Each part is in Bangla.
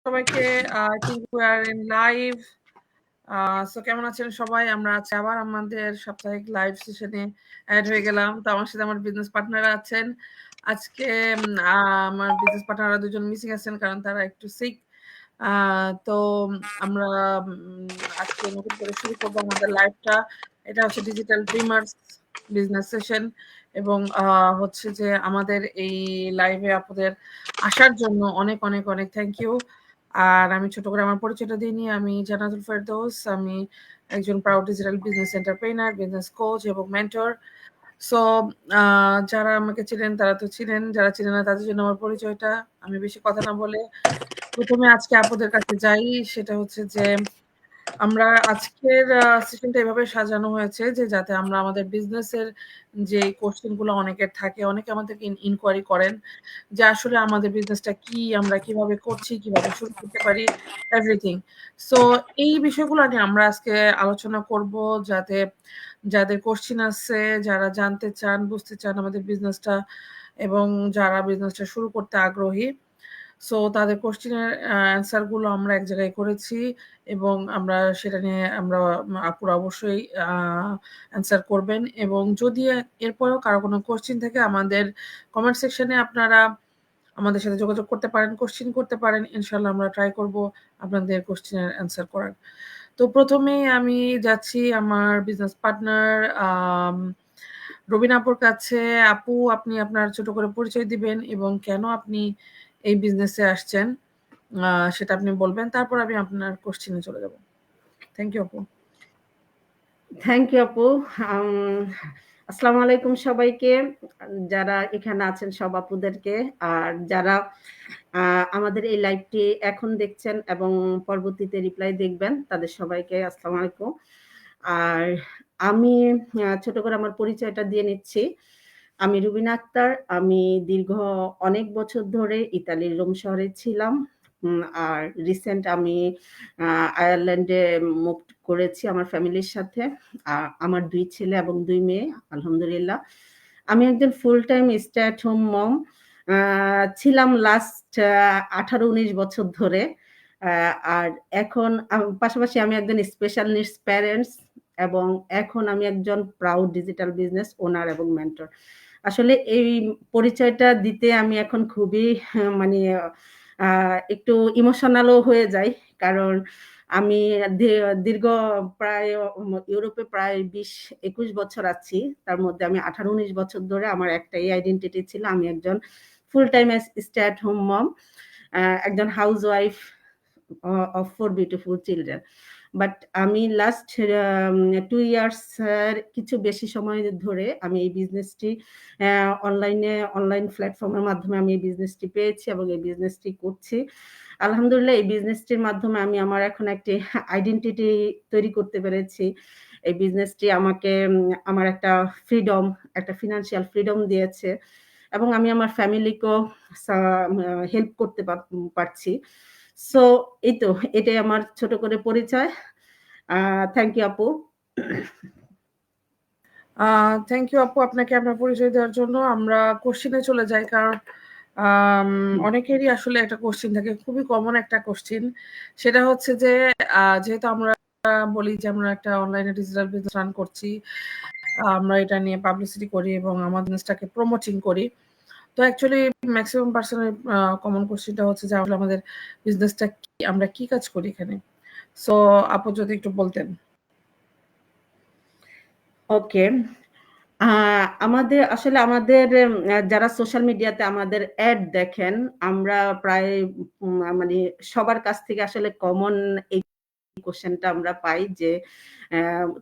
সবাইকে I think we are in live. So কেমন আছেন সবাই? আমরা আছি আবার আমাদের সাপ্তাহিক লাইভ সেশনে অ্যাড হয়ে গেলাম। তো আমার সাথে আমার বিজনেস পার্টনাররা আছেন। আজকে আমার বিজনেস পার্টনাররা দুজন মিসিং আছেন কারণ তারা একটু সিক। তো আমরা আজকে নতুন করে শুরু করবো আমাদের লাইভটা। এটা হচ্ছে ডিজিটাল ড্রিমার্স বিজনেস সেশন এবং হচ্ছে যে আমাদের এই লাইভে আপনাদের আসার জন্য অনেক অনেক অনেক থ্যাংক ইউ। আর আমি ছোট করে আমার পরিচয়টা দিয়ে নিই। আমি জান্নাতুল ফেরদৌস। আমি একজন proud digital business entrepreneur, business coach এবং মেন্টর। সো যারা আমাকে চিনেন তারা তো চিনেন, যারা চিনেন না তাদের জন্য আমার পরিচয়টা। আমি বেশি কথা না বলে প্রথমে আজকে আপুদের কাছে যাই। সেটা হচ্ছে যে আমরা আজকের সেশনটা এভাবে সাজানো হয়েছে যে যাতে আমরা আমাদের বিজনেসের যে কোশ্চেন গুলো অনেকের থাকে, অনেকে আমাদেরকে ইনকোয়ারি করেন যে আসলে আমাদের বিজনেসটা কি, আমরা কিভাবে করছি, কিভাবে শুরু করতে পারি, এভরিথিং। সো এই বিষয়গুলো নিয়ে আমরা আজকে আলোচনা করব যাতে যাদের কোশ্চেন আছে, যারা জানতে চান, বুঝতে চান আমাদের বিজনেসটা এবং যারা বিজনেসটা শুরু করতে আগ্রহী, সো তাদের কোশ্চেনের অ্যান্সার গুলো আমরা এক জায়গায় করেছি এবং আমরা সেটা নিয়ে আমরা আপুরা অবশ্যই অ্যান্সার করবেন এবং যদি এরপরেও কারো কোনো কোশ্চেন থাকে আমাদের কমেন্ট সেকশনে আপনারা আমাদের সাথে যোগাযোগ করতে পারেন, কোশ্চেন করতে পারেন। ইনশাল্লাহ আমরা ট্রাই করব আপনাদের কোশ্চেনের অ্যান্সার করার। তো প্রথমেই আমি যাচ্ছি আমার বিজনেস পার্টনার রবিনা আপুর কাছে। আপু, আপনি আপনার ছোট করে পরিচয় দিবেন এবং কেন আপনি এই বিজনেসে আসছেন সেটা আপনি বলবেন। তারপর আমি আপনার কোশ্চেনে চলে যাব। থ্যাংক ইউ আপু। থ্যাংক ইউ আপু। আসসালামু আলাইকুম সবাইকে, যারা এখানে আছেন সব আপুদেরকে, আর যারা আমাদের এই লাইভটি এখন দেখছেন এবং পরবর্তীতে রিপ্লাই দেখবেন তাদের সবাইকে আসসালামু আলাইকুম। আর আমি ছোট করে আমার পরিচয়টা দিয়ে নিচ্ছি। আমি রুবিনা আক্তার। আমি দীর্ঘ অনেক বছর ধরে ইতালির রোম শহরে ছিলাম। আর রিসেন্ট আমি আয়ারল্যান্ডে মুভ করেছি আমার ফ্যামিলির সাথে। আমার 2 ছেলে এবং 2 মেয়ে, আলহামদুলিল্লাহ। আমি একজন full time stay at home mom ছিলাম লাস্ট 18-19 বছর ধরে। আর এখন পাশাপাশি আমি একজন স্পেশাল নিডস প্যারেন্টস এবং এখন আমি একজন প্রাউড ডিজিটাল বিজনেস ওনার এবং মেন্টর। আসলে এই পরিচয়টা দিতে আমি এখন খুবই মানে একটু ইমোশনালও হয়ে যাই, কারণ আমি দীর্ঘ প্রায় ইউরোপে প্রায় 20-21 বছর আছি। তার মধ্যে আমি 18-19 বছর ধরে আমার একটাই আইডেন্টিটি ছিল, আমি একজন full time stay at home mom, একজন house wife of 4 beautiful children. But আমি লাস্ট 2 ইয়ার্স কিছু বেশি সময় ধরে আমি এই বিজনেসটি অনলাইন প্ল্যাটফর্মের মাধ্যমে আমি এই বিজনেসটি পেয়েছি এবং এই বিজনেসটি করছি। আলহামদুলিল্লাহ, এই বিজনেসটির মাধ্যমে আমি আমার এখন একটি আইডেন্টিটি তৈরি করতে পেরেছি। এই বিজনেসটি আমাকে আমার একটা ফ্রিডম, একটা ফিনান্সিয়াল ফ্রিডম দিয়েছে এবং আমি আমার ফ্যামিলিকেও হেল্প করতে পারছি। সো এই তো, এটাই আমার ছোট করে পরিচয়। থ্যাংক ইউ আপু। থ্যাংক ইউ আপু আপনাকে আপনার পরিচয় দেওয়ার জন্য। আমরা কোশ্চেনে চলে যাই, কারণ অনেকেরই আসলে একটা কোশ্চেন থাকে, খুবই কমন একটা কোশ্চেন। সেটা হচ্ছে যে যেহেতু আমরা বলি যে আমরা একটা অনলাইনে ডিজিটাল বিজনেস রান করছি, আমরা এটা নিয়ে পাবলিসিটি করি এবং আমাদের বিজনেসটাকে প্রমোটিং করি। তো অ্যাকচুয়ালি ম্যাক্সিমাম পার্সনের কমন কোশ্চেনটা হচ্ছে যে আমাদের বিজনেসটা কি, আমরা কি কাজ করি এখানে। সো আপু যদি একটু বলতেন। ওকে। আমাদের যারা সোশ্যাল মিডিয়াতে আমাদের অ্যাড দেখেন, আমরা প্রায় মানে সবার কাছ থেকে আসলে কমন এই কোশ্চেনটা আমরা পাই যে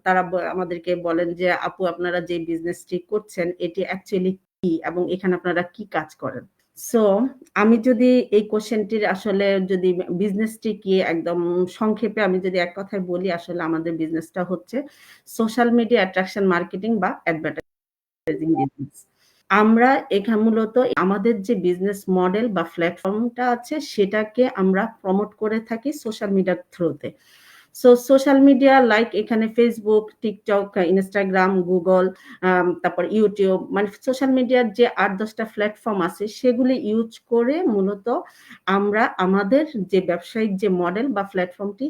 তারা আমাদেরকে বলেন যে আপু, আপনারা যে বিজনেসটি করছেন এটি অ্যাকচুয়ালি কি এবং এখানে আপনারা কি কাজ করেন। সো আমি যদি এই কোশ্চেনটির আসলে যদি বিজনেসটি কি একদম সংক্ষেপে আমি যদি এক কথায় বলি, আসলে আমাদের বিজনেসটা হচ্ছে সোশ্যাল মিডিয়া অ্যাট্রাকশন মার্কেটিং বা অ্যাডভার্টাইজিং বিজনেস। আমরা এখানে মূলত আমাদের যে বিজনেস মডেল বা প্ল্যাটফর্মটা আছে সেটাকে আমরা প্রমোট করে থাকি সোশ্যাল মিডিয়ার থ্রুতে। সো সোশ্যাল মিডিয়া লাইক এখানে ফেসবুক, টিকটক, ইনস্টাগ্রাম, গুগল, তারপর ইউটিউব, মানে সোশ্যাল মিডিয়ার যে ৮-১০টা প্ল্যাটফর্ম আছে সেগুলি ইউজ করে মূলত আমরা আমাদের যে ব্যবসায়িক যে মডেল বা প্ল্যাটফর্মটি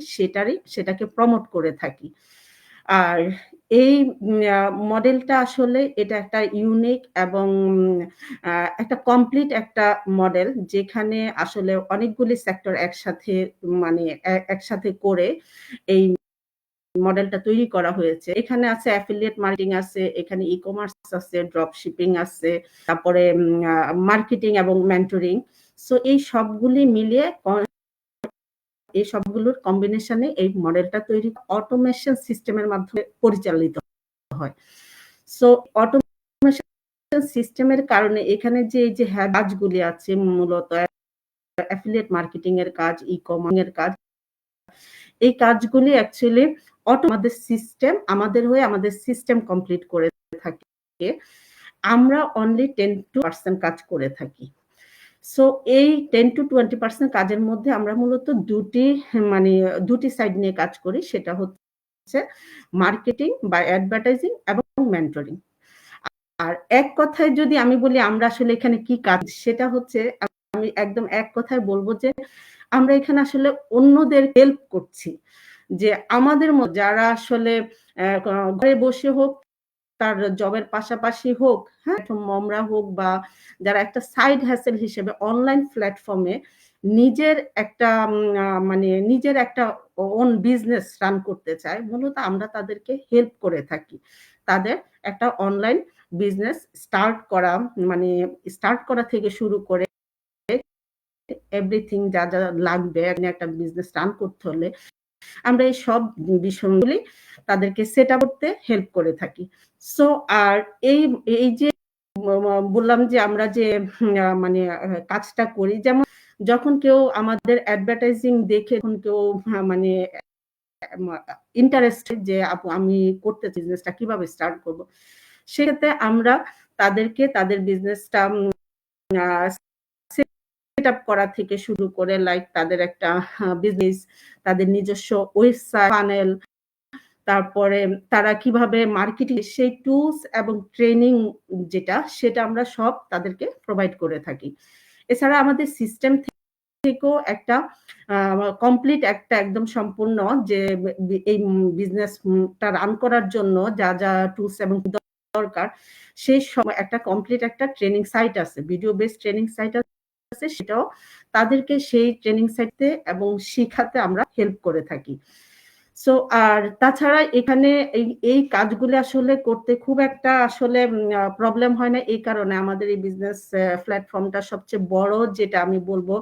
সেটাকে প্রমোট করে থাকি। আর এই মডেলটা আসলে এটা একটা ইউনিক এবং একটা কমপ্লিট একটা মডেল, যেখানে আসলে অনেকগুলি সেক্টর একসাথে মানে একসাথে করে এই মডেলটা তৈরি করা হয়েছে। এখানে আছে অ্যাফিলিয়েট মার্কেটিং আছে, এখানে ই-কমার্স আছে, ড্রপ শিপিং আছে, তারপরে মার্কেটিং এবং মেন্টরিং। সো এই সবগুলি মিলিয়ে এই সবগুলোর কম্বিনেশনে এই মডেলটা তৈরি অটোমেশন সিস্টেমের মাধ্যমে পরিচালিত হয়। সো অটোমেশন সিস্টেমের কারণে এখানে যে এই যে কাজগুলি আছে মূলত অ্যাফিলিয়েট মার্কেটিং এর কাজ, ই-কমার্স এর কাজ, এই কাজগুলি অ্যাকচুয়ালি আমাদের সিস্টেম আমাদের হয়ে আমাদের সিস্টেম কমপ্লিট করে থাকে। আমরা অনলি 10% কাজ করে থাকি। সো এই 10-20% কাজের মধ্যে আমরা মূলত দুটি সাইড নিয়ে কাজ করি। সেটা হচ্ছে মার্কেটিং বা অ্যাডভার্টাইজিং এবং মেন্টরিং। আর এক কথায় যদি আমি বলি আমরা আসলে এখানে কি কাজ, সেটা হচ্ছে আমি একদম এক কথায় বলবো যে আমরা এখানে আসলে অন্যদের হেল্প করছি। যে আমাদের যারা আসলে ঘরে বসে হোক, তার জবের পাশাপাশি হোক, হ্যাঁ, মমরা হোক বা যারা একটা সাইড হ্যাসেল হিসেবে অনলাইন প্ল্যাটফর্মে নিজের একটা ওন বিজনেস রান করতে চায়, মূলত আমরা তাদেরকে হেল্প করে থাকি। তাদের একটা অনলাইন বিজনেস স্টার্ট করা থেকে শুরু করে এভরিথিং যা লাগবে একটা বিজনেস রান করতে হলে আমরা এই সব বিষয়গুলি তাদেরকে সেট আপ করতে হেল্প করে থাকি। সো আর এই যে বললাম যে আমরা যে কাজটা করি, যেমন যখন কেউ আমাদের অ্যাডভার্টাইজিং দেখে, যখন কেউ মানে ইন্টারেস্টেড যে আপু আমি করতে বিজনেসটা কিভাবে স্টার্ট করব, সেক্ষেত্রে আমরা তাদেরকে তাদের বিজনেসটা সেট আপ করা থেকে শুরু করে লাইক তাদের একটা বিজনেস, তাদের নিজস্ব ওয়েবসাইট, ফানেল, তারপরে তারা কিভাবে মার্কেটিং, সেই টুলস এবং ট্রেনিং সেটা আমরা সব তাদেরকে প্রোভাইড করে থাকি। এছাড়া আমাদের সিস্টেম থেকেও একটা কমপ্লিট একটা একদম সম্পূর্ণ যে এই বিজনেসটা রান করার জন্য যা যা টুলস এবং দরকার, সেই সময় একটা কমপ্লিট একটা ট্রেনিং সাইট আছে, ভিডিও বেস ট্রেনিং সাইট আছে, সেটাও তাদেরকে সেই ট্রেনিং সাইটে এবং শিখাতে আমরা হেল্প করে থাকি। সো আর তাছাড়া এখানে এই কাজগুলো আসলে করতে খুব একটা আসলে প্রবলেম হয় না। এই কারণে আমাদের এই বিজনেস প্ল্যাটফর্মটা সবচেয়ে বড় যেটা আমি বলবো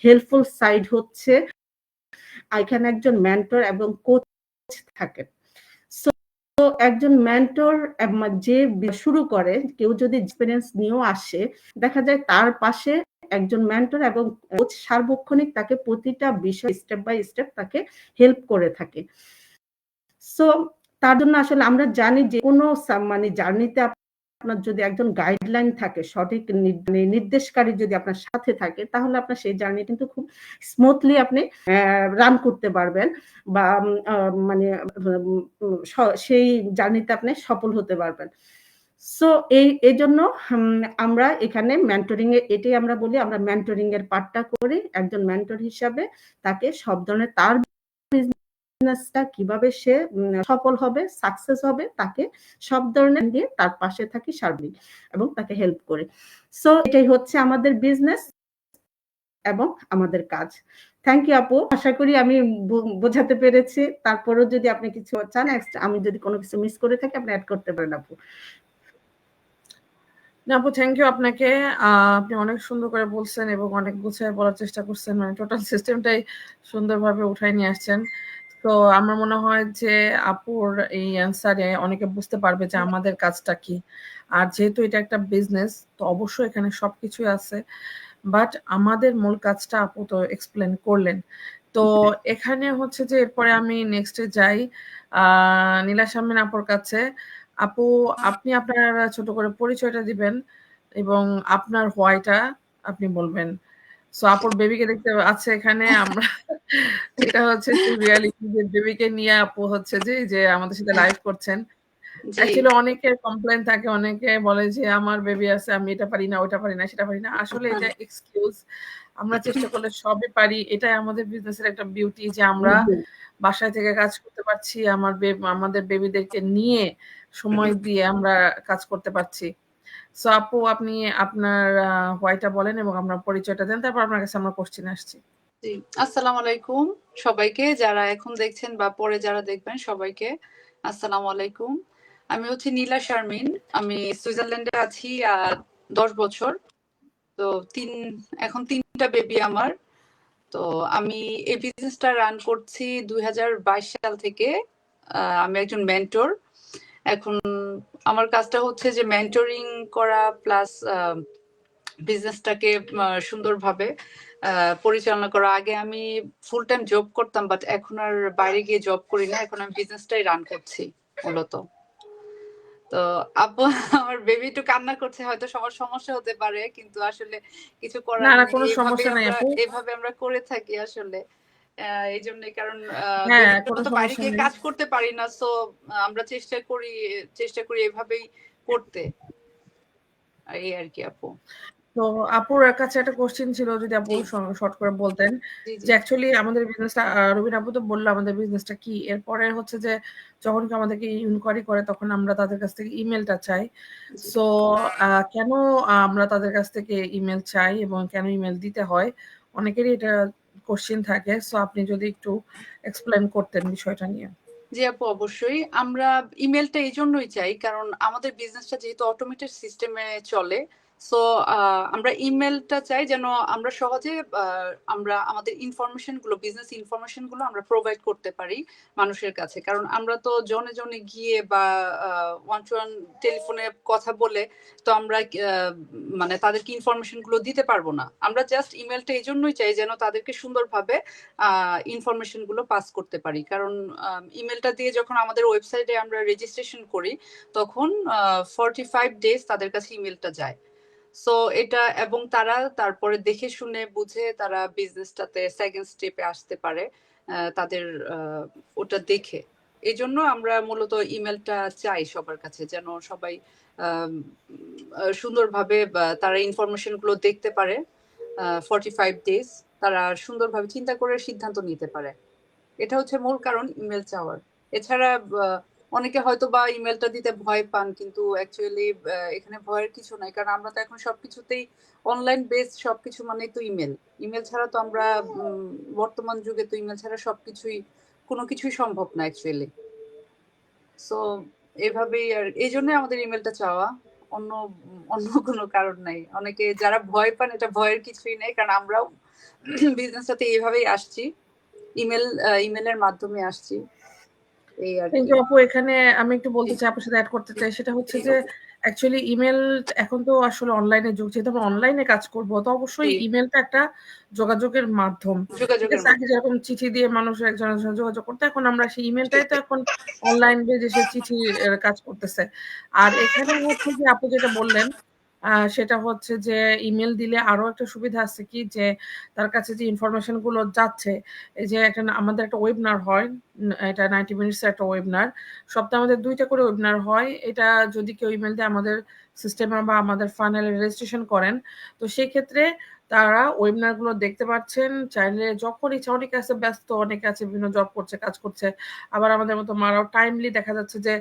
হেল্পফুল সাইড হচ্ছে এখানে একজন মেন্টর এবং কোচ থাকে। সো একজন মেন্টর যে শুরু করে, কেউ যদি এক্সপেরিয়েন্স নিয়েও আসে, দেখা যায় তার পাশে একজন মেন্টর এবং কোচ সার্বক্ষণিক তাকে প্রতিটা বিষয় স্টেপ বাই স্টেপ তাকে হেল্প করে থাকে। সো তার জন্য আসলে আমরা জানি যে কোনো জার্নিতে আপনার যদি একজন গাইডলাইন থাকে, সঠিক নির্দেশকারী যদি আপনার সাথে থাকে, তাহলে আপনার সেই জার্নি কিন্তু খুব স্মুথলি আপনি রান করতে পারবেন বা সেই জার্নিতে আপনি সফল হতে পারবেন। সো এই জন্য আমরা এখানে মেন্টরিং এ এটাই আমরা বলি, আমরা মেন্টরিং এর পার্টটা করি। একজন মেন্টর হিসাবে তাকে সব ধরনের তার বিজনেসটা কিভাবে সে সফল হবে, সাকসেস হবে, তাকে সব ধরনের দিয়ে তার পাশে থাকি সার্বিক এবং তাকে হেল্প করে। সো এটাই হচ্ছে আমাদের বিজনেস এবং আমাদের কাজ। থ্যাংক ইউ আপু, আশা করি আমি বোঝাতে পেরেছি। তারপরেও যদি আপনি কিছু চান, আমি যদি কোনো কিছু মিস করে থাকি আপনি অ্যাড করতে পারেন আপু। না আপু, থ্যাংক ইউ আপনাকে। আপনি অনেক সুন্দর করে বলছেন এবং অনেক গুছিয়ে বলার চেষ্টা করছেন, মানে টোটাল সিস্টেমটাই সুন্দরভাবে উঠাই নিয়ে আসছেন। তো আমার মনে হয় যে আপুর এই অ্যান্সারে অনেকে বুঝতে পারবে যে আমাদের কাজটা কি। আর যেহেতু এটা একটা বিজনেস, তো অবশ্যই এখানে সবকিছুই আছে, বাট আমাদের মূল কাজটা আপু তো এক্সপ্লেন করলেন। তো এখানে হচ্ছে যে এরপরে আমি নেক্সটে যাই নীলা শারমিন আপুর কাছে। আপু, আপনি আপনার ছোট করে পরিচয়টা দিবেন এবং আপনার হোয়াইটা আপনি বলবেন। সো আপুর বেবিকে দেখতে আছে এখানে আমরা এটা হচ্ছে সেই রিয়ালিটি যে বেবিকে নিয়ে আপু হচ্ছে যে আমাদের সাথে লাইভ করছেন। জি অ্যাকচুয়ালি অনেকের কমপ্লেইন থাকে, অনেকে বলে যে আমার বেবি আছে, আমি এটা পারি না, ওটা পারি না, সেটা পারি না। আসলে এটা এক্সকিউজ। আমরা চেষ্টা করলে সবই পারি। এটাই আমাদের বিজনেসের একটা বিউটি যে আমরা বাসায় থেকে কাজ করতে পারছি। আমাদের বেবিদেরকে নিয়ে সময় দিয়ে আমরা কাজ করতে পারছি। সো আপু আপনি আপনার হোয়াইটা বলেন এবং আপনার পরিচয়টা দেন, তারপর আপনার কাছে আমরা কোশ্চেন আসছি। জি আসসালামু আলাইকুম সবাইকে, যারা এখন দেখছেন বা পরে যারা দেখবেন সবাইকে আসসালামু আলাইকুম। আমি হচ্ছে নীলা শারমিন, আমি সুইজারল্যান্ডে আছি 10 বছর। তো এখন 3টা বেবি আমার। তো আমি এই বিজনেসটা রান করছি 2022 সাল থেকে। আমি একজন মেন্টর। এখন আমার কাজটা হচ্ছে যে মেন্টরিং করা প্লাস বিজনেসটাকে সুন্দরভাবে পরিচালনা করা। আগে আমি ফুল টাইম জব করতাম, বাট এখন আর বাইরে গিয়ে জব করি না, এখন আমি বিজনেসটাই রান করছি মূলত। তো আপু আমার বেবি একটু কান্না করছে, হয়তো সবার সমস্যা হতে পারে, কিন্তু আসলে কিছু করার না, না নেই, কোনো সমস্যা নাই আপু। এভাবে আমরা করে থাকি আসলে। এই জন্যই, কারণ হ্যাঁ, বেবির কোনো জন্য তো বাইরে সমস্যা গিয়ে নেই। কাজ করতে পারি না, সো আমরা চেষ্টা করি এভাবেই করতে, এই আর কি আপু। তো আপুর কাছে একটা কোশ্চেন ছিল, যদি আপু শর্ট করে বলতেন যে অ্যাকচুয়ালি আমাদের বিজনেসটা, রবিন আপু তো বললো আমাদের বিজনেসটা কি। এরপরে হচ্ছে যে যখন আমাদেরকে ইনকোয়ারি করে তখন আমরা তাদের কাছ থেকে ইমেলটা চাই। সো কেন আমরা তাদের কাছ থেকে ইমেল চাই এবং কেন ইমেল দিতে হয়, অনেকেরই এটা কোশ্চেন থাকে। সো আপনি যদি একটু এক্সপ্লেন করতেন বিষয়টা নিয়ে। জি আপু, অবশ্যই। আমরা ইমেলটা এই জন্যই চাই কারণ আমাদের বিজনেসটা যেহেতু অটোমেটেড সিস্টেমে চলে, সো আমরা ইমেলটা চাই যেন আমরা সহজে আমরা আমাদের ইনফরমেশন গুলো, বিজনেস ইনফরমেশন গুলো আমরা প্রোভাইড করতে পারি মানুষের কাছে। কারণ আমরা তো জনে জনে গিয়ে বা ওয়ান টু ওয়ান টেলিফোনে কথা বলে তো আমরা মানে তাদেরকে ইনফরমেশন গুলো দিতে পারবো না। আমরা জাস্ট ইমেলটা এই জন্যই চাই যেন তাদেরকে সুন্দরভাবে ইনফরমেশন গুলো পাস করতে পারি। কারণ ইমেলটা দিয়ে যখন আমাদের ওয়েবসাইটে আমরা রেজিস্ট্রেশন করি তখন 45 ডেজ তাদের কাছে ইমেলটা যায়। সো এটা, এবং তারা তারপরে দেখে শুনে বুঝে তারা বিজনেসটাতে সেকেন্ড স্টেপে আসতে পারে তাদের ওটা দেখে। এই জন্য আমরা মূলত ইমেলটা চাই সবার কাছে, যেন সবাই সুন্দরভাবে তারা ইনফরমেশন গুলো দেখতে পারে। 45 ডেজ তারা সুন্দরভাবে চিন্তা করে সিদ্ধান্ত নিতে পারে। এটা হচ্ছে মূল কারণ ইমেল চাওয়ার। এছাড়া অনেকে হয়তো বা ইমেলটা দিতে ভয় পান, কিন্তু অ্যাকচুয়ালি এখানে ভয়ের কিছু নাই, কারণ আমরা তো এখন সবকিছুতেই অনলাইন বেসড, সবকিছু মানেই তো ইমেল। ইমেল ছাড়া তো আমরা বর্তমান যুগে তো ইমেল ছাড়া কোনো কিছুই সম্ভব না অ্যাকচুয়ালি। সো এভাবেই, আর এই জন্য আমাদের ইমেলটা চাওয়া, অন্য অন্য কোনো কারণ নাই। অনেকে যারা ভয় পান, এটা ভয়ের কিছুই নেই, কারণ আমরাও বিজনেসটাতে এইভাবেই আসছি, ইমেলের মাধ্যমে আসছি, এই আর থ্যাংক কি। ইউ আপু। এখানে আমি একটু বলতে চাই, আপনার সাথে অ্যাড করতে চাই, সেটা হচ্ছে যে অ্যাকচুয়ালি ইমেল এখন তো আসলে অনলাইনে যুগ, যেহেতু আমরা অনলাইনে কাজ করব তো অবশ্যই ইমেলটা একটা যোগাযোগের মাধ্যম। ঠিক আছে, আগে যেরকম চিঠি দিয়ে মানুষ একজনের সঙ্গে যোগাযোগ করতে, এখন আমরা সেই ইমেলটাই তো এখন অনলাইন বেজে সে চিঠি কাজ করতেছে। আর এখানে হচ্ছে যে আপু যেটা বললেন সেটা হচ্ছে যে ইমেল দিলে আরো একটা সুবিধা আছে কি, যে তার কাছে যে ইনফরমেশন গুলো যাচ্ছে, এই যে আমাদের একটা ওয়েবিনার হয়, এটা 90 মিনিটস একটা ওয়েবিনার, সপ্তাহে আমাদের 2টা করে ওয়েবিনার হয়। এটা যদি কেউ ইমেল দিয়ে আমাদের সিস্টেমে বা আমাদের ফানেলে রেজিস্ট্রেশন করেন, তো সেই ক্ষেত্রে তারা ওয়েবিনার গুলো দেখতে পাচ্ছেন চাইলে যখন ইচ্ছা। অনেকে আছে ব্যস্ত, অনেকে আছে বিভিন্ন জব করছে, কাজ করছে, আবার আমাদের মতো মারাও টাইমলি দেখা যাচ্ছে যে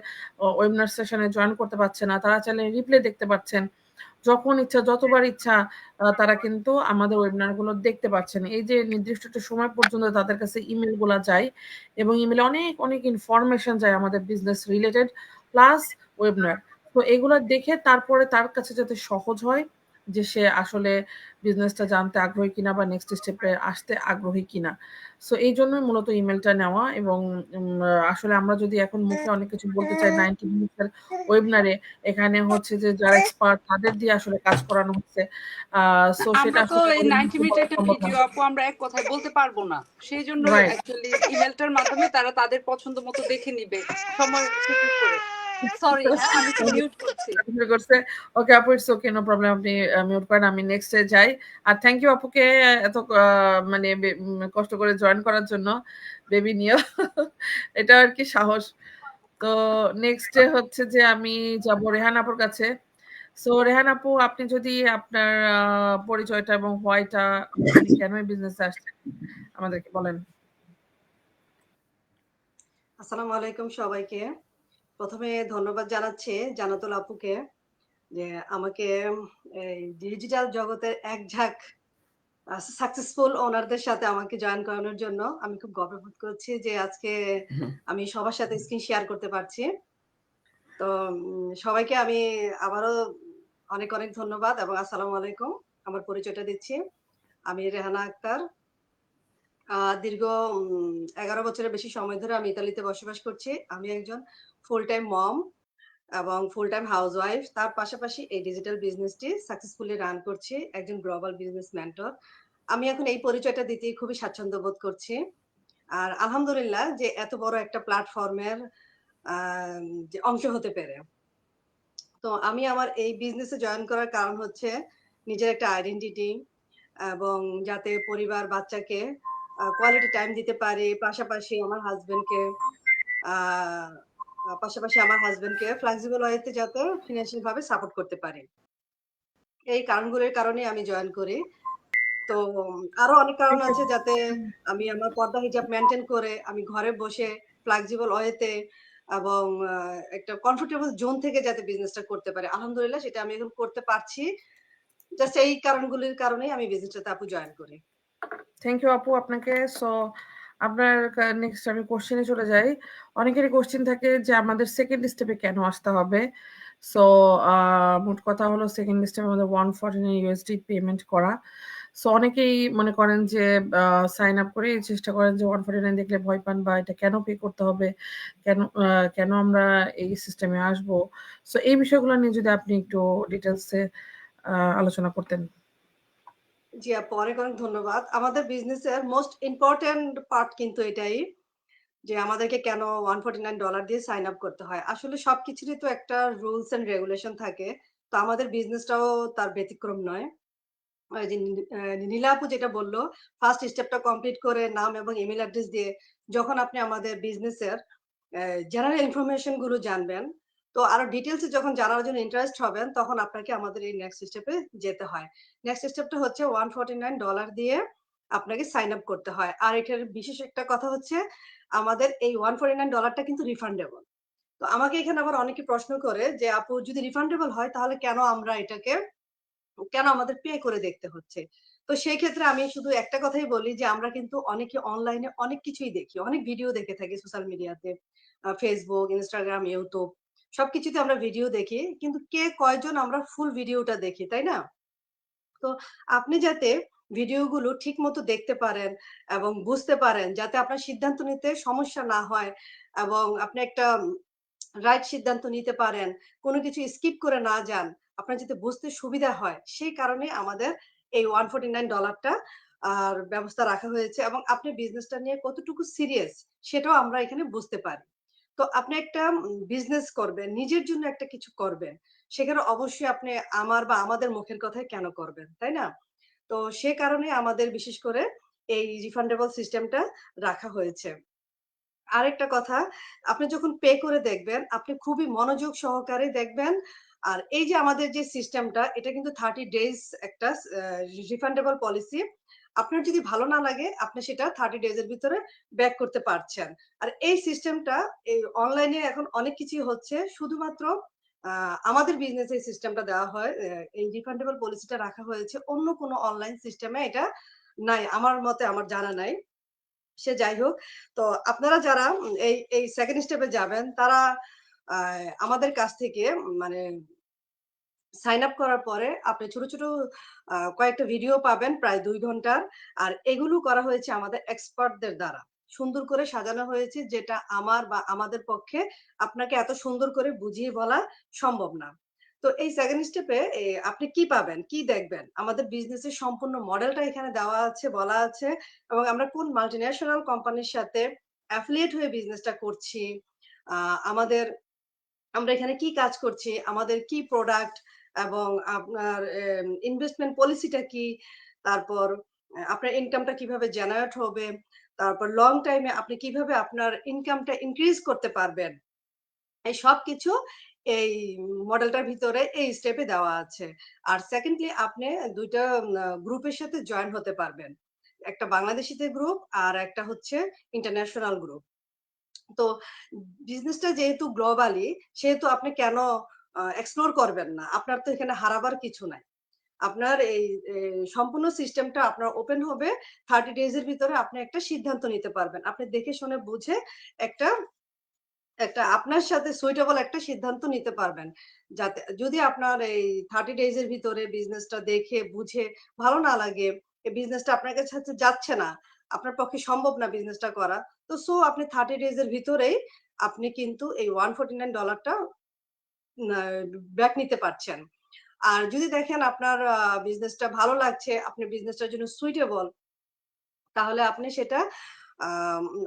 ওয়েবিনার সেশনে জয়েন করতে পারছে না, তারা চাইলে রিপ্লে দেখতে পাচ্ছেন। যখন ইচ্ছা, যতবার ইচ্ছা তারা কিন্তু আমাদের ওয়েবিনার গুলো দেখতে পাচ্ছেন। এই যে নির্দিষ্ট একটা সময় পর্যন্ত তাদের কাছে ইমেল গুলা যায় এবং ইমেলে অনেক অনেক ইনফরমেশন যায় আমাদের বিজনেস রিলেটেড প্লাস ওয়েবিনার। তো এগুলা দেখে তারপরে তার কাছে যাতে সহজ হয় যে সে আসলে বিজনেসটা জানতে আগ্রহী কিনা বা নেক্সট স্টেপে আসতে আগ্রহী কিনা। সো এই জন্যই মূলত ইমেলটা নেওয়া। এবং আসলে আমরা যদি এখন মুখে অনেক কিছু বলতে চাই 90 মিনিটের ওয়েবিনারে, এখানে হচ্ছে যে যারা এক্সপার্ট তাদের দিয়ে আসলে কাজ করানো হচ্ছে। সো সেটা আমরা তো আসলে এই 90 মিনিট একটা ভিডিও আপু আমরা এক কথায় বলতে পারবো না, সেই জন্য অ্যাকচুয়ালি ইমেলটার মাধ্যমে তারা তাদের পছন্দ মতো দেখে নিবে সময় সুযোগ করে। সরি হ্যাঁ আমি একটু মিউট করছি। শুরু করছে। ওকে আপু, ইটস ওকে, নো প্রবলেম, আপনি মিউট করেন, আমি নেক্সট এ যাই। আর থ্যাংক ইউ আপুকে এত মানে কষ্ট করে জয়েন করার জন্য বেবি নিয়ে। এটা আর কি সাহস। তো নেক্সট ডে হচ্ছে যে আমি যাব রেহান আপুর কাছে। সো রেহান আপু, আপনি যদি আপনার পরিচয়টা এবং হোয়াইটা, আপনি কেন এই বিজনেসে আসছেন আমাদেরকে বলেন। আসসালামু আলাইকুম সবাইকে। প্রথমে ধন্যবাদ জানাচ্ছি জান্নাতুল আপুকে যে আমাকে এই ডিজিটাল জগতের এক ঝাঁক সাকসেসফুল ওনারদের সাথে আমাকে জয়েন করানোর জন্য। আমি খুব গর্ববোধ করছি যে আজকে আমি সবার সাথে স্ক্রিন শেয়ার করতে পারছি। তো সবাইকে আমি আবারও অনেক, অনেক ধন্যবাদ এবং আসসালামু আলাইকুম। আমার পরিচয়টা দিচ্ছি। আমি রেহানা আক্তার। দীর্ঘ ১১ বছরের বেশি সময় ধরে আমি ইতালিতে বসবাস করছি। আমি একজন ফুল টাইম মম এবং ফুল টাইম হাউসওয়াইফ। তার পাশাপাশি এই ডিজিটাল বিজনেসটি সাকসেসফুলি রান করছি। একজন গ্লোবাল বিজনেস মেন্টর। আমি এখন এই পরিচয়টা দিতেই খুবই স্বাচ্ছন্দ্য বোধ করছি। আর আলহামদুলিল্লাহ যে এত বড় একটা প্ল্যাটফর্মের আ যে অংশ হতে পেরে। তো আমি আমার এই বিজনেসে জয়েন করার কারণ হচ্ছে নিজের একটা আইডেন্টিটি এবং যাতে পরিবার বাচ্চাকে কোয়ালিটি টাইম দিতে পারি। আ পাশাপাশি আমার হাসব্যান্ডকে ফ্লেক্সিবল ওয়েতে যাতে ফিন্যান্সিয়াল ভাবে সাপোর্ট করতে পারি। এই কারণগুলোর কারণেই আমি জয়েন করি। তো আরো অনেক কারণ আছে যাতে আমি আমার পর্দা হিজাব মেইনটেইন করে আমি ঘরে বসে ফ্লেক্সিবল ওয়েতে এবং একটা কমফোর্টেবল জোন থেকে যাতে বিজনেসটা করতে পারি। আলহামদুলিল্লাহ সেটা আমি এখন করতে পারছি। জাস্ট এই কারণগুলির কারণেই আমি বিজনেসটাতে আপু জয়েন করি। থ্যাংক ইউ আপু আপনাকে। সো আপনার নেক্সট আমি কোশ্চেনে চলে যাই। অনেকেরই কোশ্চেন থাকে যে আমাদের সেকেন্ড স্টেপে কেন আসতে হবে। সো মোট কথা হলো সেকেন্ড স্টেপে আমাদের $149 পেমেন্ট করা। সো অনেকেই মনে করেন যে সাইন আপ করে চেষ্টা করেন যে 149 দেখলে ভয় পান, বা এটা কেন পে করতে হবে, কেন আমরা এই সিস্টেমে আসবো। সো এই বিষয়গুলো নিয়ে যদি আপনি একটু ডিটেলসে আলোচনা করতেন। জি আপু, অনেক, অনেক ধন্যবাদ। আমাদের বিজনেসের মোস্ট ইম্পোর্টেন্ট পার্ট কিন্তু এটাই যে আমাদেরকে কেন $149 দিয়ে সাইন আপ করতে হয়। আসলে সবকিছুরই তো একটা রুলস অ্যান্ড রেগুলেশন থাকে। তো আমাদের বিজনেসটাও তার ব্যতিক্রম নয়। ওই যে নীলা আপু যেটা বলল, ফার্স্ট স্টেপটা কমপ্লিট করে নাম এবং ইমেইল অ্যাড্রেস দিয়ে যখন আপনি আমাদের বিজনেসের জেনারেল ইনফরমেশন গুলো জানবেন, তো আরো ডিটেইলস এ যখন জানার জন্য ইন্টারেস্ট হবেন, তখন আপনাকে আমাদের এই নেক্সট স্টেপে যেতে হয়। নেক্সট স্টেপটা হচ্ছে $149 দিয়ে আপনাকে সাইন আপ করতে হয়। আর এটার বিশেষ একটা কথা হচ্ছে আমাদের এই $149 টা কিন্তু রিফান্ডেবল। তো আমাকে এখানে আবার অনেকে প্রশ্ন করে যে, "আপু যদি রিফান্ডেবল হয় তাহলে কেন আমাদের পে করে দেখতে হচ্ছে?" তো সেই ক্ষেত্রে আমি শুধু একটা কথাই বলি যে, আমরা কিন্তু অনেকে অনলাইনে অনেক কিছুই দেখি। অনেক ভিডিও দেখে থাকি সোশ্যাল মিডিয়াতে। Facebook, Instagram, YouTube সবকিছুতে আমরা ভিডিও দেখি। কিন্তু কে কয়জন আমরা ফুল ভিডিওটা দেখি, তাই না? তো আপনি যাতে ভিডিওগুলো ঠিকমতো দেখতে পারেন এবং বুঝতে পারেন যাতে আপনার সিদ্ধান্ত নিতে সমস্যা না হয় এবং আপনি একটা রাইট সিদ্ধান্ত নিতে পারেন। কোনো কিছু স্কিপ করে না যান। আপনার যাতে বুঝতে সুবিধা হয়, সেই কারণে আমাদের এই $149 টা ব্যবস্থা রাখা হয়েছে এবং আপনি বিজনেসটা নিয়ে কতটুকু সিরিয়াস সেটাও আমরা এখানে বুঝতে পারি। তো আপনি একটা বিজনেস করবেন, নিজের জন্য একটা কিছু করবেন। সেখানে অবশ্যই আপনি আমার বা আমাদের মুখের কথাই কেন করবেন, তাই না? তো সে কারণে আমাদের বিশেষ করে এই রিফান্ডেবল সিস্টেমটা রাখা হয়েছে। আরেকটা কথা, আপনি যখন পে করে দেখবেন, আপনি খুবই মনোযোগ সহকারে দেখবেন। আর এই যে আমাদের যে সিস্টেমটা, এটা কিন্তু 30 ডেইজ একটা রিফান্ডেবল পলিসি। আপনার যদি ভালো না লাগে, আপনি সেটা 30 ডেইজ এর ভিতরে ব্যাক করতে পারছেন। আর এই সিস্টেমটা এই অনলাইনে এখন অনেক কিছুই হচ্ছে। শুধুমাত্র আ আমাদের বিজনেস এই সিস্টেমটা দেওয়া হয়। এই রিফান্ডেবল পলিসিটা রাখা হয়েছে। অন্য কোনো অনলাইন সিস্টেমে এটা নাই। আমার মতে আমার জানা নাই। সে যাই হোক। তো আপনারা যারা এই 2nd স্টেপে যাবেন তারা আ আমাদের কাছ থেকে মানে সাইন আপ করার পরে আপনি ছোট, ছোট কয়েকটা ভিডিও পাবেন প্রায় ২ ঘন্টার। আর এগুলো করা হয়েছে আমাদের এক্সপার্টদের দ্বারা। সুন্দর করে সাজানো হয়েছে যেটা আমার বা আমাদের পক্ষে আপনাকে এত সুন্দর করে বুঝিয়ে বলা সম্ভব না। তো এই 2nd স্টেপে আপনি কি পাবেন, কি দেখবেন? আমাদের বিজনেসের সম্পূর্ণ মডেলটা এখানে দেওয়া আছে, বলা আছে এবং আমরা কোন মাল্টিন্যাশনাল কোম্পানির সাথে অ্যাফিলিয়েট হয়ে বিজনেসটা করছি। আমাদের আমরা এখানে কি কাজ করছি, আমাদের কি প্রোডাক্ট এবং আপনার ইনভেস্টমেন্ট পলিসিটা কি, তারপর আপনার ইনকামটা কিভাবে জেনারেট হবে, তারপর লং টাইমে আপনি কিভাবে আপনার ইনকামটা ইনক্রিজ করতে পারবেন। এই সবকিছু এই মডেলটার ভিতরে এই স্টেপে দেওয়া আছে। আর সেকেন্ডলি আপনি ২ টা গ্রুপের সাথে জয়েন হতে পারবেন। একটা বাংলাদেশীদের গ্রুপ আর একটা হচ্ছে ইন্টারন্যাশনাল গ্রুপ। তো বিজনেসটা যেহেতু গ্লোবালি সেহেতু আপনি কেন এক্সপ্লোর করবেন না? আপনার তো এখানে হারাবার কিছু নাই। আপনার এই সম্পূর্ণ সিস্টেমটা আপনার ওপেন হবে। 30 ডেজ এর ভিতরে আপনি একটা সিদ্ধান্ত নিতে পারবেন। আপনি দেখে শুনে বুঝে একটা একটা আপনার সাথে সুইটেবল একটা সিদ্ধান্ত নিতে পারবেন। যাতে যদি আপনার এই 30 ডেজ এর ভিতরে বিজনেসটা দেখে বুঝে ভালো না লাগে, এই বিজনেসটা আপনার কাছে যাচ্ছে না, আপনার পক্ষে সম্ভব না বিজনেসটা করা। তো আপনি 30 ডেজ এর ভিতরেই আপনি কিন্তু এই $149 টা না ব্যাক নিতে পারছেন। আর যদি দেখেন আপনার বিজনেসটা ভালো লাগছে, আপনি বিজনেসটার জন্য সুইটেবল, তাহলে আপনি সেটা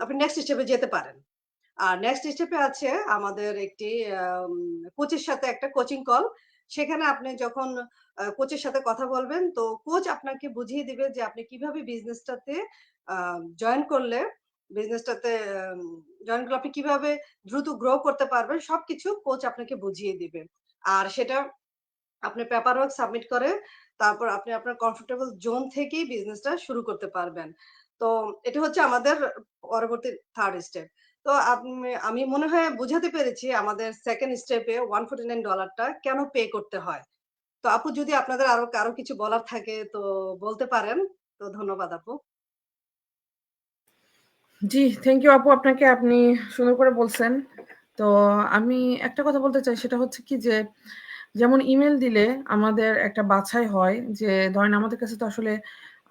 আপনি নেক্সট স্টেপে যেতে পারেন। আর নেক্সট স্টেপে আছে আমাদের একটি আম কোচের সাথে একটা কোচিং কল। সেখানে আপনি যখন কোচের সাথে কথা বলবেন, তো কোচ আপনাকে বুঝিয়ে দিবে যে আপনি কিভাবে বিজনেসটাতে আ জয়েন করলে বিজনেসটাতে আম জয়েন করলে আপনি কিভাবে দ্রুত গ্রো করতে পারবেন, সবকিছু কোচ আপনাকে বুঝিয়ে দিবে। আর সেটা আপনি পেপার ওয়ার্ক সাবমিট করে তারপর আপনি আপনার কমফোর্টেবল জোন থেকেই বিজনেসটা শুরু করতে পারবেন। তো এটা হচ্ছে আমাদের পরবর্তী 3rd স্টেপ। তো আমি মনে হয় বুঝাতে পেরেছি আমাদের 2nd স্টেপে $149 টা কেন পে করতে হয়। তো আপু যদি আপনাদের আরো কারো কিছু বলার থাকে তো বলতে পারেন। তো ধন্যবাদ আপু। জি, থ্যাংক ইউ আপু আপনাকে। আপনি সুন্দর করে বলছেন। তো আমি একটা কথা বলতে চাই, সেটা হচ্ছে কি যে, যেমন ইমেইল দিলে আমাদের একটা বাছাই হয় যে, ধরেন আমাদের কাছে তো আসলে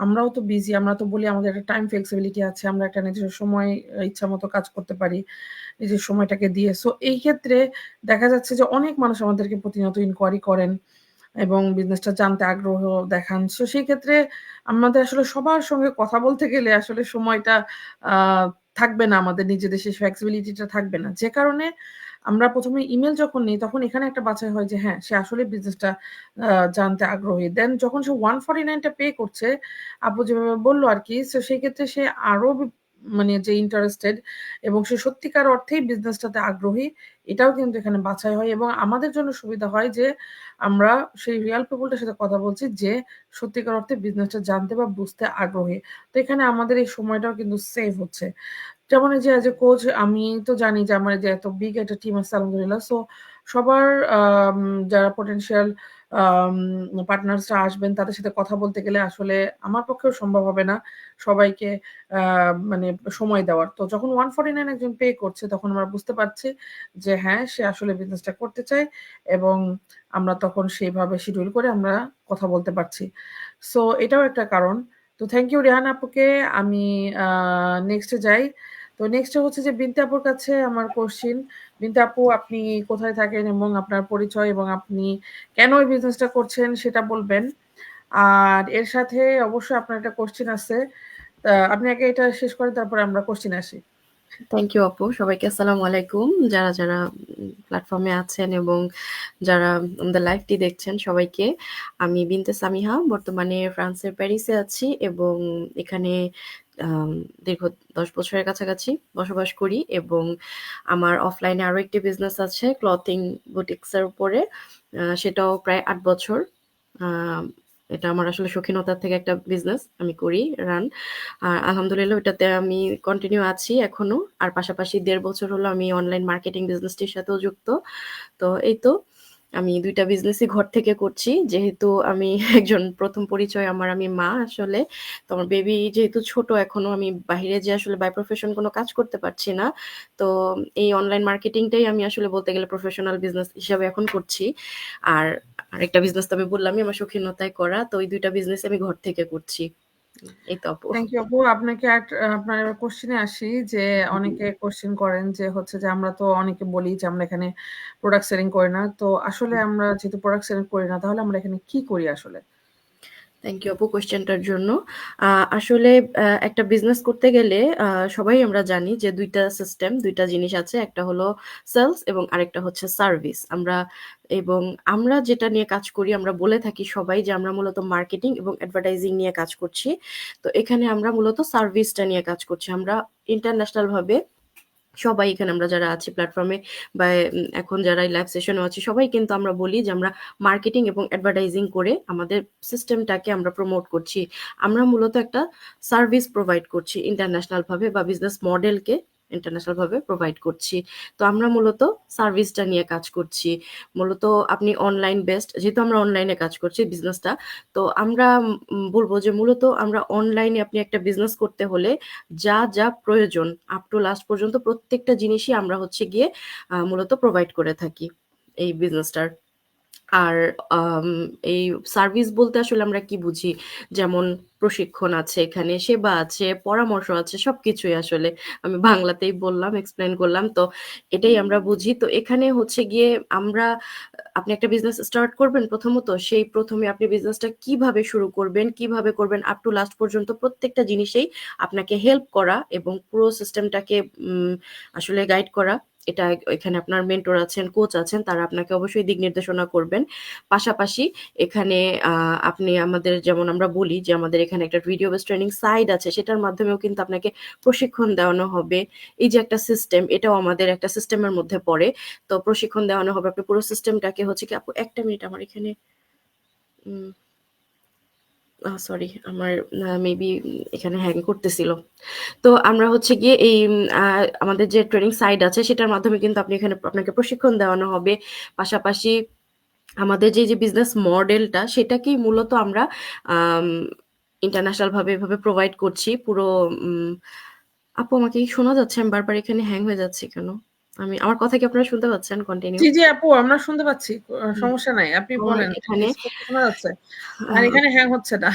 আমরাও তো বিজি, আমরা তো বলি আমাদের একটা টাইম ফ্লেক্সিবিলিটি আছে। আমরা একটা নির্দিষ্ট সময় ইচ্ছামত কাজ করতে পারি নিজের সময়টাকে দিয়ে। সো এই ক্ষেত্রে দেখা যাচ্ছে যে অনেক মানুষ আমাদেরকে প্রতিনিয়ত ইনকোয়ারি করেন এবং বিজনেসটা জানতে আগ্রহ দেখান। সো সেই ক্ষেত্রে আমাদের আসলে সবার সঙ্গে কথা বলতে গেলে আসলে সময়টা আ থাকবে না, আমাদের নিজেদের সেই ফ্লেক্সিবিলিটিটা থাকবে না। যে কারণে আমরা ১ম এ ইমেইল যখন নেই তখন এখানে একটা বাছাই হয় যে হ্যাঁ, সে আসলে বিজনেসটা আ জানতে আগ্রহী। দেন যখন সে 149 টা পে করছে, আপু যেভাবে বলল আরকি, সো সেক্ষেত্রে সে আরো মানে যে ইন্টারেস্টেড এবং সে সত্যিকার অর্থেই বিজনেসটাতে আগ্রহী, এটাও কিন্তু এখানে বাছাই হয় এবং আমাদের জন্য সুবিধা হয় যে আমরা সেই রিয়াল পিপলটার সাথে কথা বলছি যে সত্যিকার অর্থে বিজনেসটা জানতে বা বুঝতে আগ্রহী। তো এখানে আমাদের এই সময়টাও কিন্তু সেভ হচ্ছে। যেমন এই যে এজ এ কোচ আমি তো জানি যে আমার এই যে এত বিগ একটা টিম আছে আলহামদুলিল্লাহ। সো সবার আম যারা পটেনশিয়াল আম পার্টনার্সরা আসবেন তাদের সাথে কথা বলতে গেলে আসলে আমার পক্ষেও সম্ভব হবে না সবাইকে আ মানে সময় দেওয়ার। তো যখন 149 একজন পে করছে তখন আমরা বুঝতে পারছি যে হ্যাঁ, সে আসলে বিজনেসটা করতে চায় এবং আমরা তখন সেইভাবে শিডিউল করে আমরা কথা বলতে পারছি। সো এটাও একটা কারণ। তো থ্যাংক ইউ রেহান আপুকে। আমি আ নেক্সট এ যাই। তো নেক্সট এ হচ্ছে যে বিনতে আপুর কাছে আমার কোয়েশ্চেন। বিনতে আপু, আপনি কোথায় থাকেন এবং আপনার পরিচয় এবং আপনি কেন এই বিজনেসটা করছেন সেটা বলবেন। আর এর সাথে অবশ্যই আপনার একটা কোয়েশ্চেন আছে। আপনি আগে এটা শেষ করেন, তারপরে আমরা কোয়েশ্চেনে আসি। থ্যাংক ইউ আপু। সবাইকে আসসালামু আলাইকুম। যারা প্ল্যাটফর্মে আছেন এবং যারা আমাদের লাইভটি দেখছেন সবাইকে। আমি বিনতে সামিহা। বর্তমানে ফ্রান্সের প্যারিসে আছি এবং এখানে আম দীর্ঘ ১০ বছরের কাছাকাছি বসবাস করি এবং আমার অফলাইনে আরো একটি বিজনেস আছে ক্লথিং বুটিকস এর উপরে। সেটাও প্রায় ৮ বছর। আ এটা আমার আসলে শৌখিনতার থেকে একটা বিজনেস আমি করি রান। আর আলহামদুলিল্লাহ ওটাতে আমি কন্টিনিউ আছি এখনো। আর পাশাপাশি ১.৫ বছর হলো আমি অনলাইন মার্কেটিং বিজনেসটির সাথেও যুক্ত। তো এই তো আমি ২ টা বিজনেসই ঘর থেকে করছি। যেহেতু আমি একজন ১ম পরিচয় আমি মা আসলে। তো আমার বেবি যেহেতু ছোট এখনো আমি বাহিরে যেয়ে আসলে বাই প্রফেশন কোনো কাজ করতে পারছি না। তো এই অনলাইন মার্কেটিংটাই আমি আসলে বলতে গেলে প্রফেশনাল বিজনেস হিসাবে এখন করছি। আর আরেকটা বিজনেস তো আমি বললামই আমার শৌখিনতায় করা। তো ওই ২ টা বিজনেস আমি ঘর থেকে করছি। এই তো আপু। থ্যাংক ইউ আপু। আপনাকে আপনার কোশ্চেনে আসি যে অনেকে কোশ্চেন করেন যে হচ্ছে যে আমরা তো অনেকে বলি যে আমরা এখানে প্রোডাক্ট সেলিং করি না। তো আসলে আমরা যেহেতু প্রোডাক্ট সেলিং করি না তাহলে আমরা এখানে কি করি আসলে? থ্যাংক ইউ আপু কোয়েশ্চেনটার জন্য। আসলে একটা বিজনেস করতে গেলে সবাই আমরা জানি যে ২ টা সিস্টেম, ২ টা জিনিস আছে। একটা হলো সেলস এবং আরেকটা হচ্ছে সার্ভিস। আমরা যেটা নিয়ে কাজ করি, আমরা বলে থাকি সবাই যে আমরা মূলত মার্কেটিং এবং অ্যাডভার্টাইজিং নিয়ে কাজ করছি। তো এখানে আমরা মূলত সার্ভিসটা নিয়ে কাজ করছি। আমরা ইন্টারন্যাশনাল ভাবে সবাই এখানে আমরা যারা আছি প্ল্যাটফর্মে বা এখন যারা লাইভ সেশনে আছি সবাই কিন্তু আমরা বলি যে আমরা মার্কেটিং এবং অ্যাডভার্টাইজিং করে আমাদের সিস্টেমটাকে আমরা প্রমোট করছি। আমরা মূলত একটা সার্ভিস প্রোভাইড করছি ইন্টারন্যাশনাল ভাবে বা বিজনেস মডেলকে ইন্টারন্যাশনাল ভাবে প্রোভাইড করছি। তো আমরা মূলত সার্ভিসটা নিয়ে কাজ করছি। মূলত আপনি অনলাইন বেসড, যেহেতু আমরা অনলাইনে কাজ করছি বিজনেসটা, তো আমরা বলবো যে মূলত আমরা অনলাইনে আপনি একটা বিজনেস করতে হলে যা প্রয়োজন আপ টু লাস্ট পর্যন্ত প্রত্যেকটা জিনিসই আমরা হচ্ছে গিয়ে মূলত প্রোভাইড করে থাকি এই বিজনেসটার। আর আম এই সার্ভিস বলতে আসলে আমরা কি বুঝি? যেমন প্রশিক্ষণ আছে এখানে, সেবা আছে, পরামর্শ আছে, সবকিছুই আসলে আমি বাংলাতেই বললাম, এক্সপ্লেইন করলাম। তো এটাই আমরা বুঝি। তো এখানে হচ্ছে গিয়ে আপনি একটা বিজনেস স্টার্ট করবেন প্রথমত, সেই ১ম এ আপনি বিজনেসটা কিভাবে শুরু করবেন, কিভাবে করবেন আপ টু লাস্ট পর্যন্ত প্রত্যেকটা জিনিসেই আপনাকে হেল্প করা এবং পুরো সিস্টেমটাকে আসলে গাইড করা। এটা এখানে আপনার মেন্টর আছেন, কোচ আছেন, তারা আপনাকে অবশ্যই দিক নির্দেশনা করবেন। পাশাপাশি এখানে আপনি আমাদের যেমন আমরা বলি যে আমাদের এখানে একটা ভিডিও বেস ট্রেনিং সাইট আছে, সেটার মাধ্যমেও কিন্তু আপনাকে প্রশিক্ষণ দেওয়ানো হবে। এই যে একটা সিস্টেম, এটাও আমাদের একটা সিস্টেমের মধ্যে পড়ে। তো প্রশিক্ষণ দেওয়ানো হবে। আপনি পুরো সিস্টেমটাকে হচ্ছে কি আপু ১ টা মিনিট আমার এখানে উম সরি আমার মেবি এখানে হ্যাং করতেছিল। তো আমরা হচ্ছে গিয়ে এই আমাদের যে ট্রেনিং সাইট আছে সেটার মাধ্যমে কিন্তু আপনাকে প্রশিক্ষণ দেওয়ানো হবে। পাশাপাশি আমাদের যে বিজনেস মডেলটা সেটাকেই মূলত আমরা আম ইন্টারন্যাশনাল ভাবে এভাবে প্রোভাইড করছি। পুরো উম আপু আমাকে কি শোনা যাচ্ছে? আমি বারবার এখানে হ্যাং হয়ে যাচ্ছি কেন? আমার কথা কি আপনারা শুনতে পাচ্ছেন কন্টিনিউ? জি, জি আপু আমরা শুনতে পাচ্ছি। হুম, সমস্যা নাই। আপনি আমার বলেন। এখানে স্পষ্ট শোনা যাচ্ছে। আ আর এখানে হ্যাং হচ্ছে না।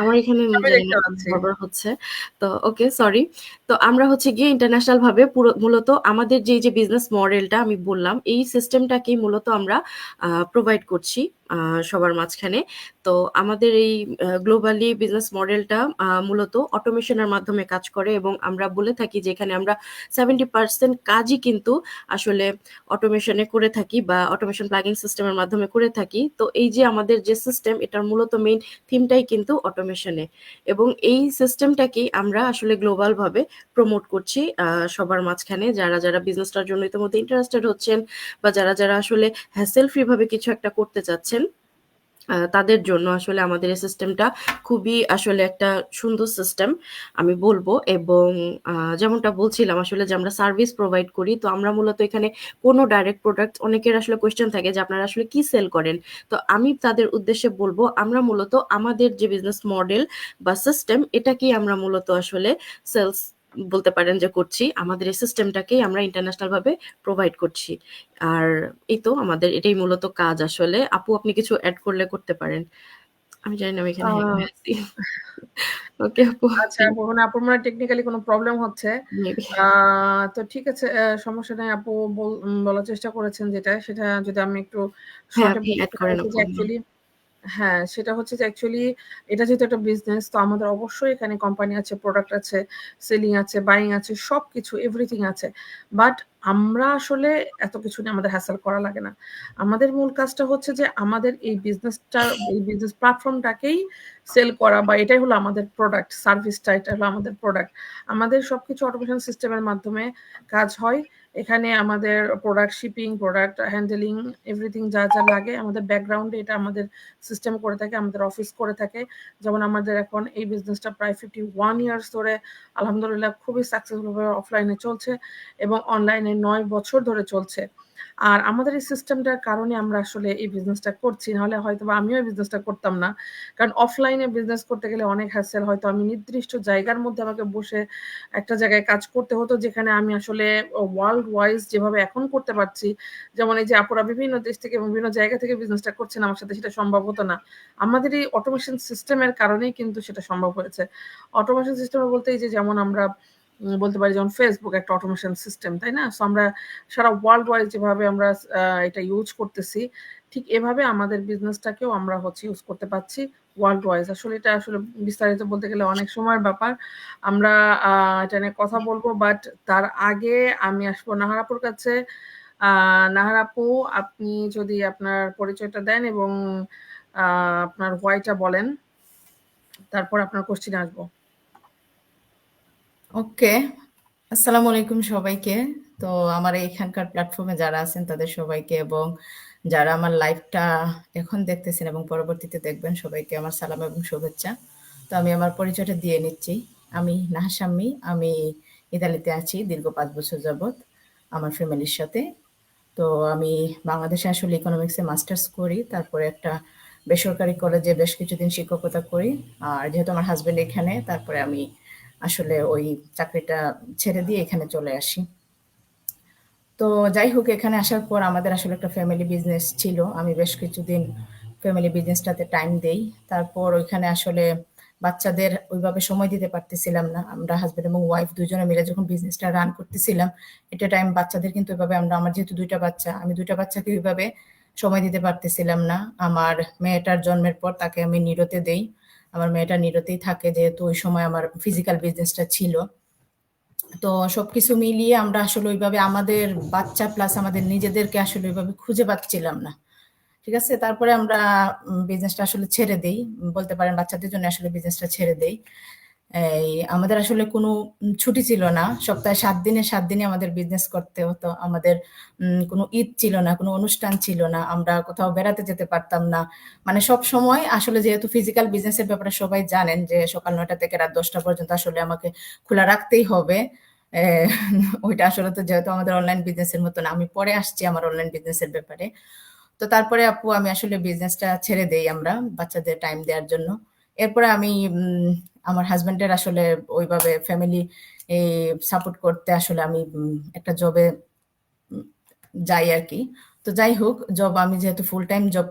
আমার এখানে আমি জানি না দেখতে কেন পাচ্ছি। বারবার হচ্ছে। তো ওকে সরি। তো আমরা হচ্ছে গিয়ে ইন্টারন্যাশনাল ভাবে মূলত আমাদের যে বিজনেস মডেলটা আমি বললাম, এই সিস্টেমটাকেই মূলত আমরা প্রোভাইড করছি আ সবার মাঝখানে। তো আমাদের এই গ্লোবালি বিজনেস মডেলটা মূলত অটোমেশন এর মাধ্যমে কাজ করে এবং আমরা বলে থাকি যে এখানে আমরা 70% কাজই কিন্তু আসলে অটোমেশন এ করে থাকি বা অটোমেশন প্লাগইন সিস্টেমের মাধ্যমে করে থাকি। তো এই যে আমাদের যে সিস্টেম, এটার মূলত মেইন থিমটাই কিন্তু অটোমেশনে এবং এই সিস্টেমটাকেই আমরা আসলে গ্লোবাল ভাবে প্রমোট করছি সবার মাঝখানে। যারা বিজনেসটার জন্য ইতিমধ্যে ইন্টারেস্টেড হচ্ছেন বা যারা আসলে হ্যাসেল ফ্রি ভাবে কিছু একটা করতে চাচ্ছেন, তাদের জন্য আসলে আমাদের এই সিস্টেমটা খুবই আসলে একটা সুন্দর সিস্টেম আমি বলব। এবং যেমনটা বলছিলাম আসলে যে আমরা সার্ভিস প্রোভাইড করি। তো আমরা মূলত এখানে কোনো ডাইরেক্ট প্রোডাক্ট, অনেকের আসলে কোয়েশ্চেন থাকে যে আপনারা আসলে কি সেল করেন? তো আমি তাদের উদ্দেশ্যে বলব আমরা মূলত আমাদের যে বিজনেস মডেল বা সিস্টেম, এটাকেই আমরা মূলত আসলে সেলস বলতে পারেন যে করছি। আমাদের এই সিস্টেমটাকেই আমরা ইন্টারন্যাশনাল ভাবে প্রোভাইড করছি। আর এই তো আমাদের এটাই মূলত কাজ আসলে। আপু আপনি কিছু এড করলে করতে পারেন। আমি জানি না আমি আ এখানে হ্যাং হয়ে আছি। ওকে আপু আচ্ছা আপু মানে আপুর মনে হয় টেকনিক্যালি কোনো প্রবলেম হচ্ছে। মেবি আ তো ঠিক আছে সমস্যা নাই আপু বলার চেষ্টা করেছেন যেটা সেটা যদি আমি একটু হ্যাঁ, শর্টে আপনি বলি এড সেটা করেন হচ্ছে আপু। যে অ্যাকচুয়ালি হ্যাঁ, সেটা হচ্ছে যে অ্যাকচুয়ালি এটা যেহেতু একটা বিজনেস তো আমাদের অবশ্যই এখানে কোম্পানি আছে, প্রোডাক্ট আছে, সেলিং আছে, বাইং আছে, সবকিছু এভরিথিং আছে। বাট আমরা আসলে এত কিছু নিয়ে আমাদের হ্যাসেল করা লাগে না। আমাদের মূল কাজটা হচ্ছে যে আমাদের এই বিজনেস প্ল্যাটফর্মটাকেই সেল করা বা এটাই হলো আমাদের প্রোডাক্ট, সার্ভিসটা এটা হলো আমাদের প্রোডাক্ট। আমাদের সবকিছু অটোমেশন সিস্টেমের মাধ্যমে কাজ হয়। এখানে আমাদের product shipping, product handling everything যা লাগে আমাদের ব্যাকগ্রাউন্ডে এটা আমাদের সিস্টেম করে থাকে, আমাদের অফিস করে থাকে। যেমন আমাদের এখন এই বিজনেসটা প্রায় 51 ইয়ার্স ধরে আলহামদুলিল্লাহ খুবই সাকসেসফুল ভাবে অফলাইনে চলছে এবং অনলাইনে ৯ বছর ধরে চলছে। আর আমাদের এই সিস্টেমটার কারণে আমরা আসলে এই বিজনেসটা করছি। নাহলে হয়তোবা আমিও এই বিজনেসটা করতাম না। কারণ অফলাইনে বিজনেস করতে গেলে অনেক হ্যাসেল। হয়তো আমি নির্দিষ্ট জায়গার মধ্যে আমাকে বসে একটা জায়গায় কাজ করতে হতো যেখানে আমি আসলে ওয়ার্লড ওয়াইজ যেভাবে এখন করতে পারছি, যেমন এই যে আপুরা বিভিন্ন দেশ থেকে এবং বিভিন্ন জায়গা থেকে বিজনেসটা করছেন আমার সাথে সেটা সম্ভব হতো না। আমাদের এই অটোমেশন সিস্টেমের কারণেই কিন্তু সেটা সম্ভব হয়েছে। অটোমেশন সিস্টেম বলতে এই যে যেমন আমরা বলতে পারি যেমন Facebook একটা অটোমেশন সিস্টেম, তাই না? সো আমরা সারা ওয়ার্লড ওয়াইড যেভাবে আমরা এটা ইউজ করতেছি ঠিক এভাবে আমাদের বিজনেসটাকেও আমরা ইউজ করতে পারছি ওয়ার্ল্ড ওয়াইজ। আসলে এটা আসলে বিস্তারিত বলতে গেলে অনেক সময়ের ব্যাপার। আমরা এটা নিয়ে কথা বলবো, বাট তার আগে আমি আসবো নাহার আপুর কাছে। নাহার আপু, আপনি যদি আপনার পরিচয়টা দেন এবং আপনার হোয়াইটা বলেন, তারপর আপনার কোশ্চেনে আসবো। ওকে, আসসালামু আলাইকুম সবাইকে। তো আমার এখানকার প্ল্যাটফর্মে যারা আছেন তাদের সবাইকে এবং যারা আমার লাইভটা এখন দেখতেছেন এবং পরবর্তীতে দেখবেন সবাইকে আমার সালাম এবং শুভেচ্ছা। তো আমি আমার পরিচয়টা দিয়ে নিচ্ছি। আমি নাহা শাম্মী, আমি ইতালিতে আছি দীর্ঘ 5 বছর যাবৎ আমার ফ্যামিলির সাথে। তো আমি বাংলাদেশে আসলে ইকোনমিক্সে মাস্টার্স করি, তারপরে একটা বেসরকারি কলেজে বেশ কিছুদিন শিক্ষকতা করি। আর যেহেতু আমার হাজবেন্ড এখানে, তারপরে আমি আসলে ওই চাকরিটা ছেড়ে দিয়ে এখানে চলে আসি। তো যাই হোক, এখানে আসার পর আমাদের আসলে একটা ফ্যামিলি বিজনেস ছিল। আমি বেশ কিছুদিন ফ্যামিলি বিজনেসটাতে টাইম দেই। তারপর ওইখানে আসলে বাচ্চাদের ওইভাবে সময় দিতে পারতেছিলাম না। আমরা হাজবেন্ড এবং ওয়াইফ দুজনে মিলে যখন বিজনেসটা রান করতেছিলাম, এটা টাইম বাচ্চাদের কিন্তু ওইভাবে আমার যেহেতু 2টা বাচ্চা, আমি 2টা বাচ্চাকে ওইভাবে সময় দিতে পারতেছিলাম না। আমার মেয়েটার জন্মের পর তাকে আমি নিরতে দেই। আমার মেয়েটা নিরতেই থাকে যেহেতু ওই সময় আমার ফিজিক্যাল বিজনেসটা ছিল। তো সবকিছু মিলিয়ে আমরা আসলে ওইভাবে আমাদের বাচ্চা প্লাস আমাদের নিজেদেরকে আসলে ওইভাবে খুঁজে পাচ্ছিলাম না। ঠিক আছে, তারপরে আমরা বিজনেসটা আসলে ছেড়ে দেই, বলতে পারেন বাচ্চাদের জন্য আসলে বিজনেসটা ছেড়ে দেই। এই আমাদের আসলে কোনো ছুটি ছিল না, সপ্তাহে 7 দিনে 7 দিনই আমাদের বিজনেস করতে হতো। আমাদের কোনো ঈদ ছিল না, কোনো অনুষ্ঠান ছিল না, আমরা কোথাও বেড়াতে যেতে পারতাম না। মানে সব সময় আসলে যেহেতু ফিজিক্যাল বিজনেসের ব্যাপারে সবাই জানেন যে সকাল 9টা থেকে রাত 10টা পর্যন্ত আসলে আমাকে খোলা রাখতেই হবে। ওইটা আসলে তো যেহেতু আমাদের অনলাইন বিজনেসের মতো না, আমি পরে আসছি আমার অনলাইন বিজনেসের ব্যাপারে। তো তারপরে আপু আমি আসলে বিজনেসটা ছেড়ে দেই আমরা বাচ্চাদের টাইম দেওয়ার জন্য। এরপরে আমি আমার হাজবেন্ডের আসলে ওইভাবে ফ্যামিলি সাপোর্ট করতে আসলে আমি একটা জবে যাই আর কি। তো যাই হোক, আমি যেহেতু ফুল টাইম জব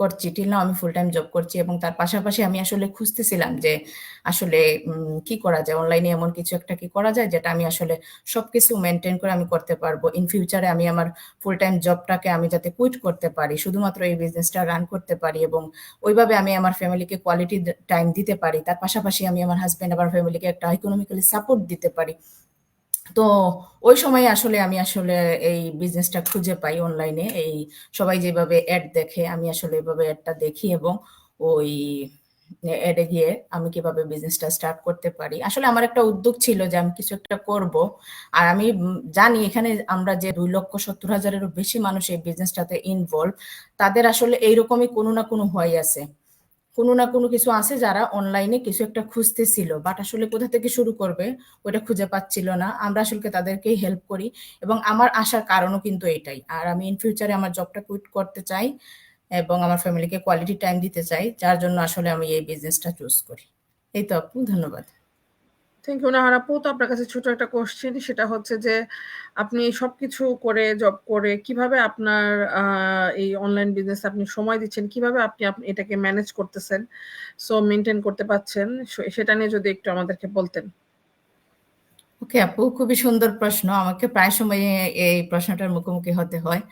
করছি, টিল নাও আমি ফুল টাইম জব করছি এবং তার পাশাপাশি আমি আসলে খুঁজতেছিলাম যে আসলে কি করা যায়, অনলাইনে এমন কিছু একটা কি করা যায় যেটা আমি আসলে সবকিছু মেনটেন করে আমি করতে পারবো। ইন ফিউচারে আমি আমার ফুল টাইম জবটাকে আমি যাতে কুইট করতে পারি, শুধুমাত্র এই বিজনেসটা রান করতে পারি এবং ওইভাবে আমি আমার ফ্যামিলিকে কোয়ালিটি টাইম দিতে পারি, তার পাশাপাশি আমি আমার হাজবেন্ড আমার ফ্যামিলিকে একটা ইকোনমিক্যালি সাপোর্ট দিতে পারি। তো ওই সময় আসলে আমি আসলে এই বিজনেসটা খুঁজে পাই অনলাইনে। এই সবাই যেভাবে অ্যাড দেখে আমি আসলে এভাবে অ্যাডটা দেখি এবং ওই অ্যাডে গিয়ে আমি কিভাবে বিজনেসটা স্টার্ট করতে পারি। আসলে আমার একটা উদ্যোগ ছিল যে আমি কিছু একটা করব। আর আমি জানি এখানে আমরা যে 2,70,000-এরও বেশি মানুষ এই বিজনেসটাতে ইনভলভ, তাদের আসলে এইরকমই কোনো না কোনো ভয় আছে, কোনো না কোনো কিছু আছে যারা অনলাইনে কিছু একটা খুঁজতেছিল, বাট আসলে কোথা থেকে শুরু করবে ওটা খুঁজে পাচ্ছিল না। আমরা আসলে তাদেরকেই হেল্প করি এবং আমার আসার কারণও কিন্তু এটাই। আর আমি ইন ফিউচারে আমার জবটা কুইট করতে চাই এবং আমার ফ্যামিলিকে কোয়ালিটি টাইম দিতে চাই, যার জন্য আসলে আমি এই বিজনেসটা চুজ করি। এই তো আপু, ধন্যবাদ। থ্যাংক ইউ নাহার আপু। তো আপনার কাছে ছোট একটা কোশ্চেন, সেটা হচ্ছে যে আপনি সবকিছু করে জব করে কিভাবে আপনার এই অনলাইন বিজনেস আপনি সময় দিচ্ছেন, কিভাবে আপনি এটাকে ম্যানেজ করতেছেন, সো মেনটেন করতে পারছেন, সেটা নিয়ে যদি একটু আমাদেরকে বলতেন। ওকে আপু, খুবই সুন্দর প্রশ্ন। আমাকে প্রায় সময় এই প্রশ্নটার মুখোমুখি হতে হয়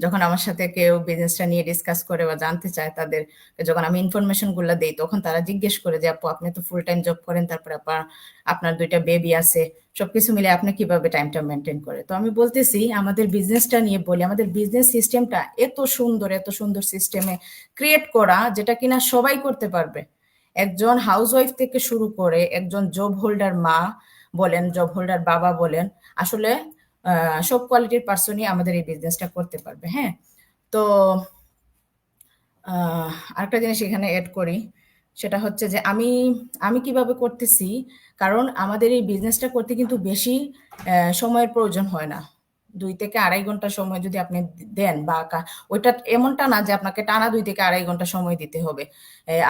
যখন আমার সাথে কেউ বিজনেসটা নিয়ে ডিসকাস করে বা জানতে চায়। তাদের যখন আমি ইনফরমেশন গুলো দিই তখন তারা জিজ্ঞেস করে যে আপু আপনি তো ফুল টাইম জব করেন, তারপরে আপনার 2টা বেবি আছে, সবকিছু মিলে আপনি কিভাবে টাইমটা মেনটেন করে। তো আমি বলতেছি আমাদের বিজনেসটা নিয়ে বলি, আমাদের বিজনেস সিস্টেমটা এত সুন্দর সিস্টেমে ক্রিয়েট করা যেটা কিনা সবাই করতে পারবে। একজন হাউসওয়াইফ থেকে শুরু করে একজন জব হোল্ডার মা বলেন, জব হোল্ডার বাবা বলেন, আসলে সব কোয়ালিটির পার্সনই আমাদের এই বিজনেসটা করতে পারবে। হ্যাঁ, তো আরেকটা জিনিস এখানে এড করি, সেটা হচ্ছে যে আমি কিভাবে করতেছি, কারণ আমাদের এই বিজনেসটা করতে কিন্তু বেশি সময়ের প্রয়োজন হয় না। 2 থেকে 2.5 ঘন্টা সময় যদি আপনি দেন বা ওইটা এমনটা না যে আপনাকে টানা 2 থেকে 2.5 ঘন্টা সময় দিতে হবে।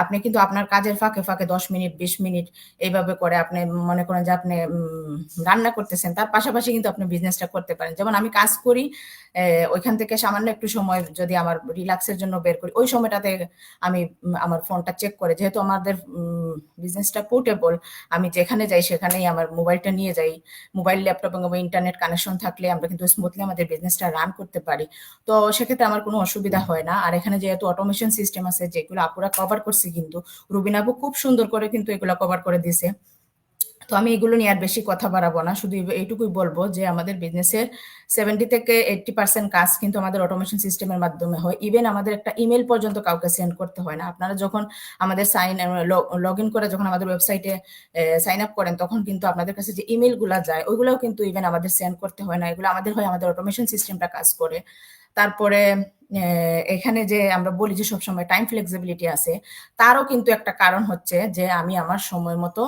আপনি কিন্তু আপনার কাজের ফাঁকে ফাঁকে 10 মিনিট 20 মিনিট এইভাবে করে আপনি মনে করেন যে আপনি রান্না করতেছেন, তার পাশাপাশি কিন্তু আপনি বিজনেসটা করতে পারেন। যেমন আমি কাজ করি, ওইখান থেকে সামান্য একটু সময় যদি আমার রিল্যাক্সের জন্য বের করি, ওই সময়টাতে আমি আমার ফোনটা চেক করে, যেহেতু আমাদের বিজনেসটা পোর্টেবল, আমি যেখানে যাই সেখানেই আমার মোবাইলটা নিয়ে যাই। মোবাইল, ল্যাপটপ এবং ইন্টারনেট কানেকশন থাকলে আমরা কিন্তু স্মুথলি আমাদের বিজনেসটা রান করতে পারি। তো সেক্ষেত্রে আমার কোনো অসুবিধা হয় না। আর এখানে যেহেতু অটোমেশন সিস্টেম আছে যেগুলো আপুরা কভার করছে, কিন্তু রুবিনা আপু খুব সুন্দর করে কিন্তু এগুলো কভার করে দিছে। তো আমি এগুলো নিয়ে আর বেশি কথা বাড়াবো না, শুধু এইটুকুই বলবো যে আমাদের বিজনেসের 70 থেকে 80% কাজ কিন্তু আমাদের অটোমেশন সিস্টেমের মাধ্যমে হয়। ইভেন আমাদের একটা ইমেল পর্যন্ত কাউকে সেন্ড করতে হয় না। আপনারা যখন আমাদের লগ ইন করে যখন আমাদের ওয়েবসাইটে সাইন আপ করেন, তখন কিন্তু আপনাদের কাছে যে ইমেল গুলা যায় ওইগুলোও কিন্তু ইভেন আমাদের সেন্ড করতে হয় না, এগুলো আমাদের হয়, আমাদের অটোমেশন সিস্টেমটা কাজ করে। তারপরে এখানে যে আমরা বলি যে সবসময় টাইম ফ্লেক্সিবিলিটি আছে, তারও কিন্তু একটা কারণ হচ্ছে যে আমি আমার সময় মতো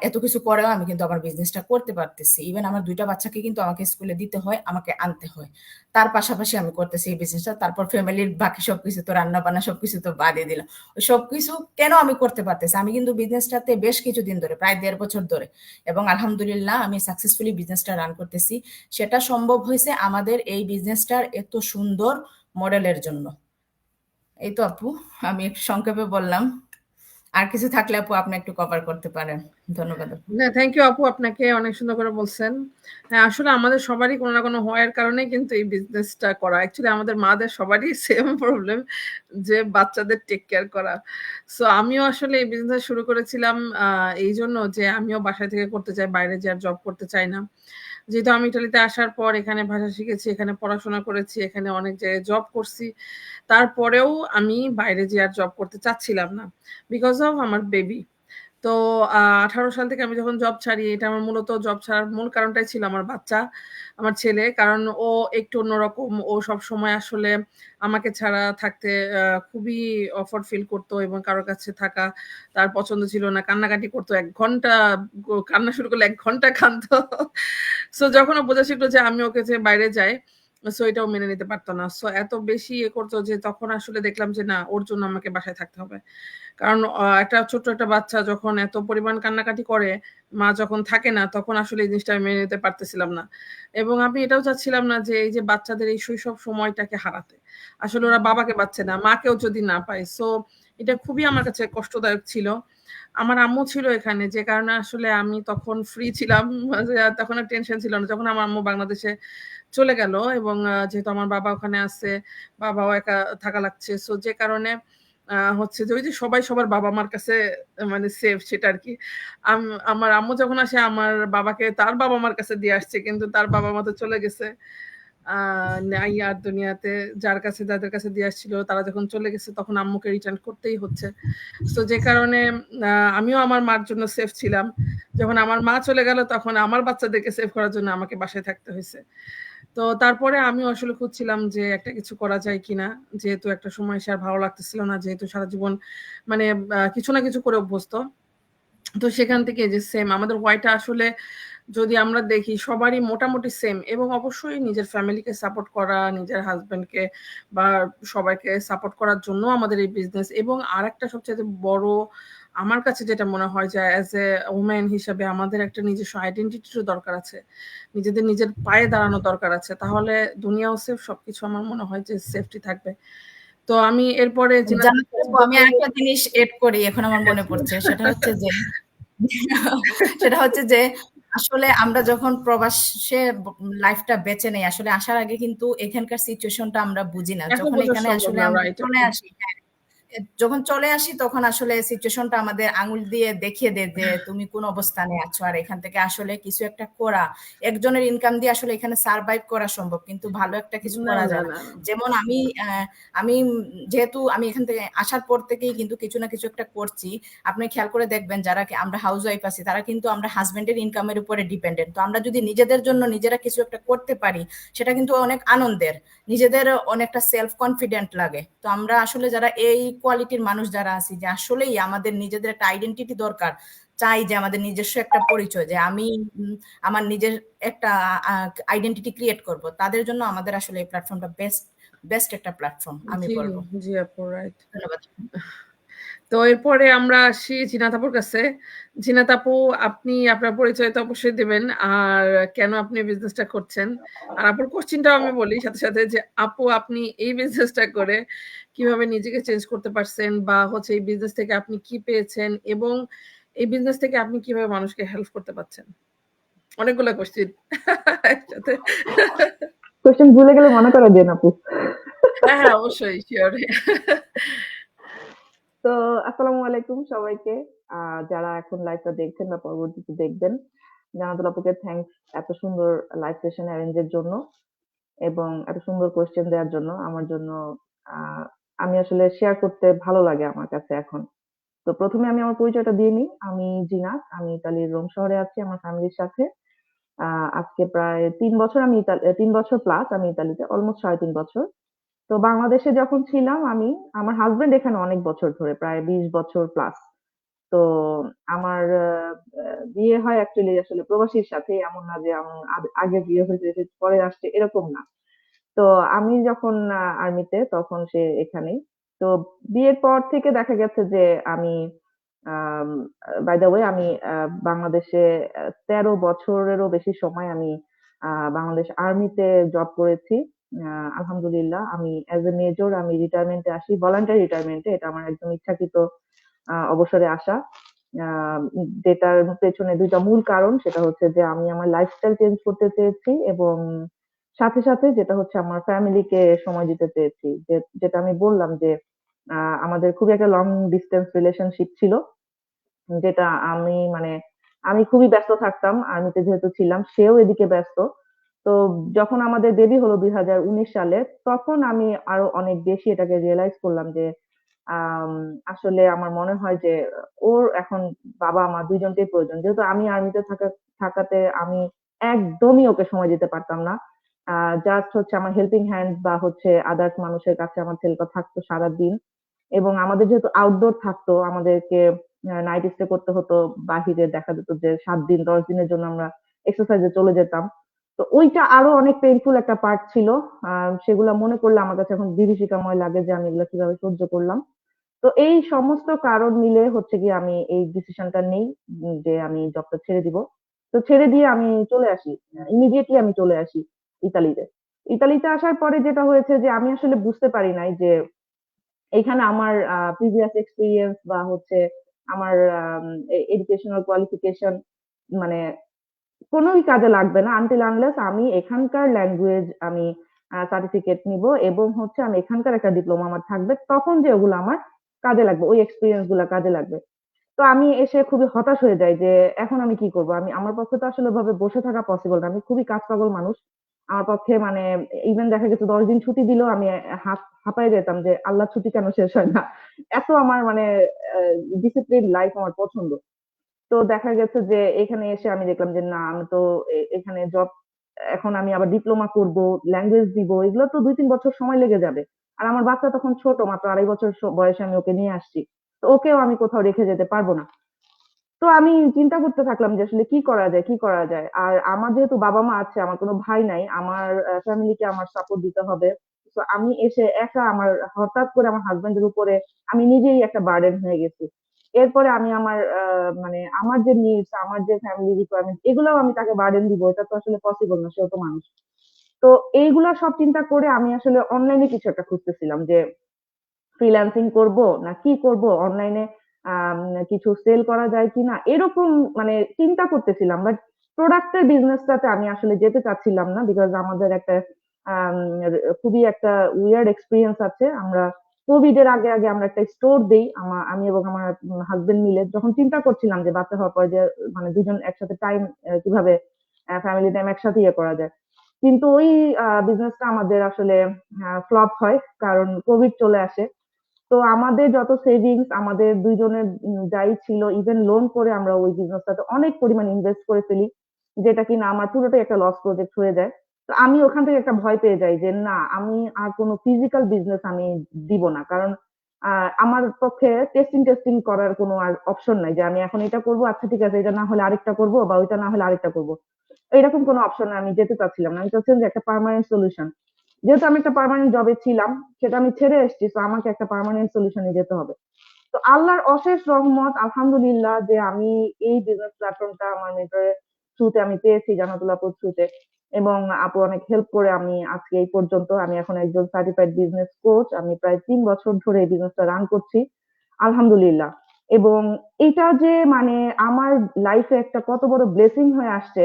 এত কিছু করেও আমি কিন্তু আমার বিজনেসটা করতে পারতেছি। ইভেন আমার 2টা বাচ্চাকে কিন্তু আমাকে স্কুলে দিতে হয়, আমাকে আনতে হয়, তার পাশাপাশি আমি করতেছি এই বিজনেসটা। তারপর ফ্যামিলির বাকি সবকিছু তো রান্না বান্না সবকিছু তো বাদই দিলাম। ওই সবকিছু কেন আমি করতে পারতেছি? আমি কিন্তু বিজনেসটাতে বেশ কিছুদিন ধরে, প্রায় 1.5 বছর ধরে, এবং আলহামদুলিল্লাহ আমি সাকসেসফুলি বিজনেসটা রান করতেছি। সেটা সম্ভব হয়েছে আমাদের এই বিজনেসটার এত সুন্দর মডেলের জন্য। এই তো আপু, আমি একটু সংক্ষেপে বললাম। আর কিছু থাকলে আপু আপনি একটু কভার করতে পারেন। ধন্যবাদ আপু। না, থ্যাংক ইউ আপু, আপনাকে অনেক সুন্দর করে বলছেন। হ্যাঁ, আসলে আমাদের সবারই কোনো না কোনো হোয়ার কারণে কিন্তু এই বিজনেসটা করা। অ্যাকচুয়ালি আমাদের মাদের সবারই সেম প্রবলেম, যে বাচ্চাদের টেক কেয়ার করা। সো আমিও আসলে এই বিজনেস শুরু করেছিলাম এই জন্য যে আমিও বাসায় থেকে করতে চাই, বাইরে যে আর জব করতে চাই না। যেহেতু আমি ইটালিতে আসার পর এখানে ভাষা শিখেছি, এখানে পড়াশোনা করেছি, এখানে অনেক জায়গায় জব করছি, তারপরেও আমি বাইরে যে আর জব করতে চাচ্ছিলাম না বিকজ অফ আমার বেবি। তো 18 সাল থেকে আমি যখন জব ছাড়ি, এটা আমার মূলত জব ছাড়ার মূল কারণটাই ছিল আমার বাচ্চা, আমার ছেলে। কারণ ও একটু অন্যরকম, ও সবসময় আসলে আমাকে ছাড়া থাকতে খুবই অফওয়ার্ড ফিল করতো এবং কারোর কাছে থাকা তার পছন্দ ছিল না। কান্নাকাটি করতো, 1 ঘন্টা কান্না শুরু করলে 1 ঘন্টা কাঁদতো। সো যখন ও বোঝা শিখলো যে আমি ওকে যে বাইরে যাই, সো এটাও মেনে নিতে পারতো না। সো এত বেশি করতো যে তখন আসলে দেখলাম যে না, ওর জন্য আমাকে বাসায় থাকতে হবে। কারণ একটা ছোট্ট একটা বাচ্চা যখন এত পরিমাণ কান্নাকাটি করে, মা যখন থাকে না, তখন আসলে এই জিনিসটা আমি মেনে নিতে পারতেছিলাম না। এবং আমি এটাও চাচ্ছিলাম না যে এই যে বাচ্চাদের এই শৈশব সময়টাকে হারাতে। আসলে ওরা বাবাকে পাচ্ছে না, মাকেও যদি না পায়। সো এটা খুবই আমার কাছে কষ্টদায়ক ছিল। আমার আম্মু ছিল এখানে, যে কারণে আসলে আমি তখন ফ্রি ছিলাম। তখন আর টেনশন ছিল না। যখন আমার আম্মু বাংলাদেশে চলে গেল এবং যেহেতু আমার বাবা ওখানে আছে, বাবাও একা থাকা লাগছে। সো যে কারণে হচ্ছে যে ওই যে সবাই সবার বাবা-মার কাছে মানে সেফ, সেটা আরকি। আমার আম্মু যখন আসে আমার বাবাকে তার বাবা-মার কাছে দিয়ে আসছে। কিন্তু তার বাবা-মা তো চলে গেছে। আ নাই আর দুনিয়াতে। যাদের কাছে দিয়ে আসছিল তারা যখন চলে গেছে, তখন আম্মুকে রিটার্ন করতেই হচ্ছে। সো যে কারণে আমিও আমার মার জন্য সেফ ছিলাম। যখন আমার মা চলে গেল, তখন আমার বাচ্চাদেরকে সেভ করার জন্য আমাকে বাসায় থাকতে হইছে। তো তারপরে আমিও আসলে খুঁজছিলাম যে একটা কিছু করা যায় কিনা। যেহেতু একটা সময় এসে আর ভালো লাগতেছিল না। যেহেতু সারা জীবন মানে কিছু না কিছু করে অভ্যস্ত। তো সেখান থেকে যে সেম আমাদের হোয়াইটা আসলে যদি আমরা দেখি সবারই মোটামুটি সেম, এবং অবশ্যই নিজের ফ্যামিলিকে সাপোর্ট করা, নিজের হাসব্যান্ডকে বা সবাইকে সাপোর্ট করার জন্য আমাদের এই বিজনেস। এবং আরেকটা সবচেয়ে বড় আমার কাছে যেটা মনে হয় যে অ্যাজ এ ওমেন হিসেবে আমাদের একটা নিজস্ব আইডেন্টিটিরও দরকার আছে। নিজের পায়ে দাঁড়ানো দরকার আছে। তাহলে দুনিয়াও সেফ, সবকিছু আমার মনে হয় যে সেফটি থাকবে। তো আমি এরপরে জানাতে আপু, আমি আরেকটা জিনিস এড করি, এখন আমার মনে পড়ছে। সেটা হচ্ছে যে আসলে আমরা যখন প্রবাসে লাইফটা বেছে নেই, আসলে আসার আগে কিন্তু এখানকার সিচুয়েশনটা আমরা বুঝি না। যখন এখানে আসলে আমরা চলে আসি, যখন চলে আসি তখন আসলে সিচুয়েশনটা আমাদের আঙুল দিয়ে দেখিয়ে দেয় যে তুমি কোন অবস্থানে আছো। আর এখান থেকে আসলে কিছু একটা করা, একজনের ইনকাম দিয়ে আসলে এখানে সার্ভাইভ করা সম্ভব, কিন্তু ভালো একটা কিছু করা যায় না। যেমন আমি যেহেতু আমি এখান থেকে আসার পর থেকেই কিন্তু কিছু না কিছু একটা করছি। আপনি খেয়াল করে দেখবেন যারা আমরা হাউস ওয়াইফ আছি, তারা কিন্তু আমরা হাজবেন্ডের ইনকামের উপরে ডিপেন্ডেন্ট। তো আমরা যদি নিজেদের জন্য নিজেরা কিছু একটা করতে পারি, সেটা কিন্তু অনেক আনন্দের, নিজেদের অনেকটা সেলফ কনফিডেন্ট লাগে। তো আমরা আসলে যারা এই কোয়ালিটির মানুষ যারা আছি, যে আসলেই আমাদের নিজেদের একটা আইডেন্টিটি দরকার, চাই যে আমাদের নিজস্ব একটা পরিচয়, যে আমি আমার নিজের একটা আইডেন্টিটি ক্রিয়েট করব, তাদের জন্য আমাদের আসলে এই প্ল্যাটফর্মটা বেস্ট একটা প্ল্যাটফর্ম আমি বলবো। জি আপু, রাইট। ধন্যবাদ। তো এরপরে আমরা আসি জিনাত আপুর কাছে। জিনাত আপু, আপনি আপনার পরিচয় তো অবশ্যই দিবেন, আর কেন আপনি বিজনেসটা করছেন। আর আপুর কোশ্চেনটাও আমি বলি সাথে সাথে, যে আপু আপনি এই বিজনেসটা করে কিভাবে নিজেকে চেঞ্জ করতে পারছেন, বা হচ্ছে এই বিজনেস থেকে আপনি কি পেয়েছেন, এবং এই বিজনেস থেকে আপনি কিভাবে মানুষকে হেল্প করতে পারছেন? অনেকগুলো কোশ্চেন একসাথে। কোশ্চেন ভুলে গেলে মনে করে দেন আপু। হ্যাঁ, অবশ্যই শিওর। তো আসসালামু আলাইকুম সবাইকে, যারা এখন লাইভটা দেখছেন বা পরবর্তীতে দেখবেন। জানাতুল আপুকে থ্যাঙ্কস এত সুন্দর লাইভ সেশন অ্যারেঞ্জের জন্য এবং এত সুন্দর কোশ্চেন দেওয়ার জন্য। আমার জন্য আহ, আমি আসলে শেয়ার করতে ভালো লাগে আমার কাছে এখন। তো প্রথমে আমি আমার পরিচয়টা দিয়ে নিই। আমি জিনাত, আমি ইতালির রোম শহরে আছি আমার ফ্যামিলির সাথে। আজকে প্রায় 3 বছর, 3 বছর প্লাস আমি ইতালিতে, অলমোস্ট 3.5 বছর। তো বাংলাদেশে যখন ছিলাম আমি, আমার হাজবেন্ড এখানে অনেক বছর ধরে, প্রায় 20 বছর প্লাস। তো আমার বিয়ে হয় অ্যাকচুয়ালি আসলে প্রবাসীর সাথে, এমন না যে আগে বিয়ে হয়েছে সে পরে আসছে, এরকম না। তো আমি যখন আর্মিতে, তখন সে এখানেই। তো বিয়ের পর থেকে দেখা গেছে যে আমি, বাই দ্য ওয়ে, আমি বাংলাদেশে 13 বছরেরও বেশি সময় আমি বাংলাদেশ আর্মিতে জব করেছি। আলহামদুলিল্লাহ, আমি অ্যাজ এ মেজর আমি রিটায়ারমেন্টে আসি, ভলান্টারি রিটায়ারমেন্টে। এটা আমার একদম ইচ্ছাকৃত অবসরে আসা। যেটার পেছনে 2টা মূল কারণ, সেটা হচ্ছে যে আমি আমার লাইফস্টাইল চেঞ্জ করতে চেয়েছি এবং সাথে সাথে যেটা হচ্ছে আমার ফ্যামিলিকে সময় দিতে চেয়েছি। যেটা আমি বললাম যে আমাদের খুবই একটা লং ডিস্টেন্স রিলেশনশিপ ছিল, যেটা আমি মানে আমি খুবই ব্যস্ত থাকতাম আর্মিতে যেহেতু ছিলাম, সেও এদিকে ব্যস্ত। তো যখন আমাদের বেবি হলো 2019 সালে, তখন আমি আরো অনেক বেশি এটাকে রিয়েলাইজ করলাম যে আম, আসলে আমার মনে হয় যে ওর এখন বাবা মা দুইজনকেই প্রয়োজন। যেহেতু আমি আর্মিতে থাকাতে আমি একদমই ওকে সময় দিতে পারতাম না। জাস্ট হচ্ছে আমার হেল্পিং হ্যান্ড বা হচ্ছে আদার্স মানুষের কাছে আমার ছেলেটা থাকতো সারাদিন। এবং আমাদের যেহেতু আউটডোর থাকতো, আমাদেরকে নাইট স্টে করতে হতো বাহিরে। দেখা যেত যে 7 দিন 10 দিনের জন্য আমরা এক্সারসাইজে চলে যেতাম। তো ওইটা আরো অনেক পেইনফুল একটা পার্ট ছিল। সেগুলা মনে করলে আমার কাছে এখন বিভীষিকাময় লাগে যে আমি এগুলা কিভাবে সহ্য করলাম। তো এই সমস্ত কারণ মিলে হচ্ছে কি আমি এই ডিসিশনটা নেই, যে আমি জবটা ছেড়ে দিব। তো ছেড়ে দিয়ে আমি চলে আসি, ইমিডিয়েটলি আমি চলে আসি ইতালিতে। ইতালিতে আসার পরে যেটা হয়েছে যে আমি আসলে বুঝতে পারি নাই যে এখানে আমার প্রিভিয়াস এক্সপিরিয়েন্স বা হচ্ছে আমার এডুকেশনাল কোয়ালিফিকেশন মানে কোনোই কাজে লাগবে না আনটিল আনলেস আমি এখানকার ল্যাঙ্গুয়েজ আমি সার্টিফিকেট নিব এবং হচ্ছে আমি এখানকার একটা ডিপ্লোমা আমার থাকবে, তখন যে ওগুলো আমার কাজে লাগবে, ওই এক্সপিরিয়েন্স গুলা কাজে লাগবে। তো আমি এসে খুবই হতাশ হয়ে যাই যে এখন আমি কি করব। আমার পক্ষে তো আসলে ওভাবে বসে থাকা পসিবল না, আমি খুবই কাজ পাগল মানুষ। আমার পক্ষে মানে ইভেন দেখা গেছে 10 দিন ছুটি দিলেও আমি হাঁপায়ে যেতাম যে আল্লাহ ছুটি কেন শেষ হয় না। এত আমার মানে ডিসিপ্লিন লাইফ আমার পছন্দ। তো দেখা গেছে যে এখানে এসে আমি দেখলাম যে না, আমি তো এখানে জব, এখন আমি আবার ডিপ্লোমা করব, ল্যাঙ্গুয়েজ দিব, এগুলো তো 2-3 বছর সময় লেগে যাবে। আর আমার বাচ্চা তখন ছোট, মাত্র 2.5 বছর বয়সে আমি ওকে নিয়ে আসছি। তো ওকেও আমি কোথাও রেখে যেতে পারবো না। তো আমি চিন্তা করতে থাকলাম যে আসলে কি করা যায়, কি করা যায়। আর আমার যেহেতু বাবা মা আছে, আমার কোনো ভাই নাই, আমার ফ্যামিলিকে আমার সাপোর্ট দিতে হবে। তো আমি এসে একা, আমার হঠাৎ করে আমার হাজবেন্ডের উপরে আমি নিজেই একটা বার্ডেন হয়ে গেছি। এরপরে আমি আমার মানে আমার যে নিডস, আমার যে ফ্যামিলি রিকোয়ারমেন্ট, এগুলোও আমি তাকে বার্ডেন দিব, এটা তো আসলে পসিবল না, সেও তো মানুষ। তো এইগুলা সব চিন্তা করে আমি আসলে অনলাইনে কিছু একটা খুঁজতেছিলাম যে ফ্রিল্যান্সিং করব না কি করব, অনলাইনে কিছু সেল করা যায় কিনা, এরকম মানে চিন্তা করতেছিলাম। বাট প্রোডাক্টের বিজনেসটাতে আমি আসলে যেতে চাচ্ছিলাম না, বিকজ আমাদের একটা আম, খুবই একটা উইয়ার্ড এক্সপিরিয়েন্স আছে। আমরা কোভিড এর আগে আগে আমরা একটা স্টোর দেই, আমি এবং আমার হাজবেন্ড মিলে, যখন চিন্তা করছিলাম যে বাচ্চা হওয়ার পর যে মানে দুজন একসাথে টাইম কিভাবে ফ্যামিলি টাইম একসাথে ইয়ে করা যায়। কিন্তু ওই বিজনেসটা আমাদের আসলে ফ্লপ হয়, কারণ কোভিড চলে আসে। তো আমাদের যত সেভিংস, আমাদের দুইজনের যাই ছিল, ইভেন লোন করে আমরা ওই বিজনেসটাতে অনেক পরিমাণ ইনভেস্ট করে ফেলি, যেটা কিনা আমার পুরোটাই একটা লস প্রজেক্ট হয়ে যায়। তো আমি ওখান থেকে একটা ভয় পেয়ে যাই যে না, আমি আর কোনো ফিজিক্যাল বিজনেস আমি দিব না, কারণ আমার পক্ষে টেস্টিং টেস্টিং করার কোনো আর অপশন নাই যে আমি এখন এটা করবো, আচ্ছা ঠিক আছে, এটা না হলে আরেকটা করবো, বা ওইটা না হলে আরেকটা করবো। এরকম কোনো অপশন আমি যেতে চাচ্ছিলাম না। আমি চাচ্ছিলাম যে একটা পার্মানেন্ট সলিউশন। যেহেতু আমি একটা পার্মানেন্ট জবে ছিলাম, সেটা আমি ছেড়ে এসেছি, তো আমাকে একটা পার্মানেন্ট সলিউশনে যেতে হবে। তো আল্লাহর অশেষ রহমত, আলহামদুলিল্লাহ, যে আমি এই বিজনেস প্ল্যাটফর্মটা আমার মেন্টরের থ্রুতে আমি পেয়েছি, জান্নাতুল আপুর থ্রুতে। এবং আপু অনেক হেল্প করে আমি আজকে এই পর্যন্ত, আমি এখন একজন সার্টিফাইড বিজনেস কোচ। আমি প্রায় 3 বছর ধরে এই বিজনেসটা রান করছি, আলহামদুলিল্লাহ। এবং এটা যে মানে আমার লাইফে একটা কত বড় ব্লেসিং হয়ে আসছে,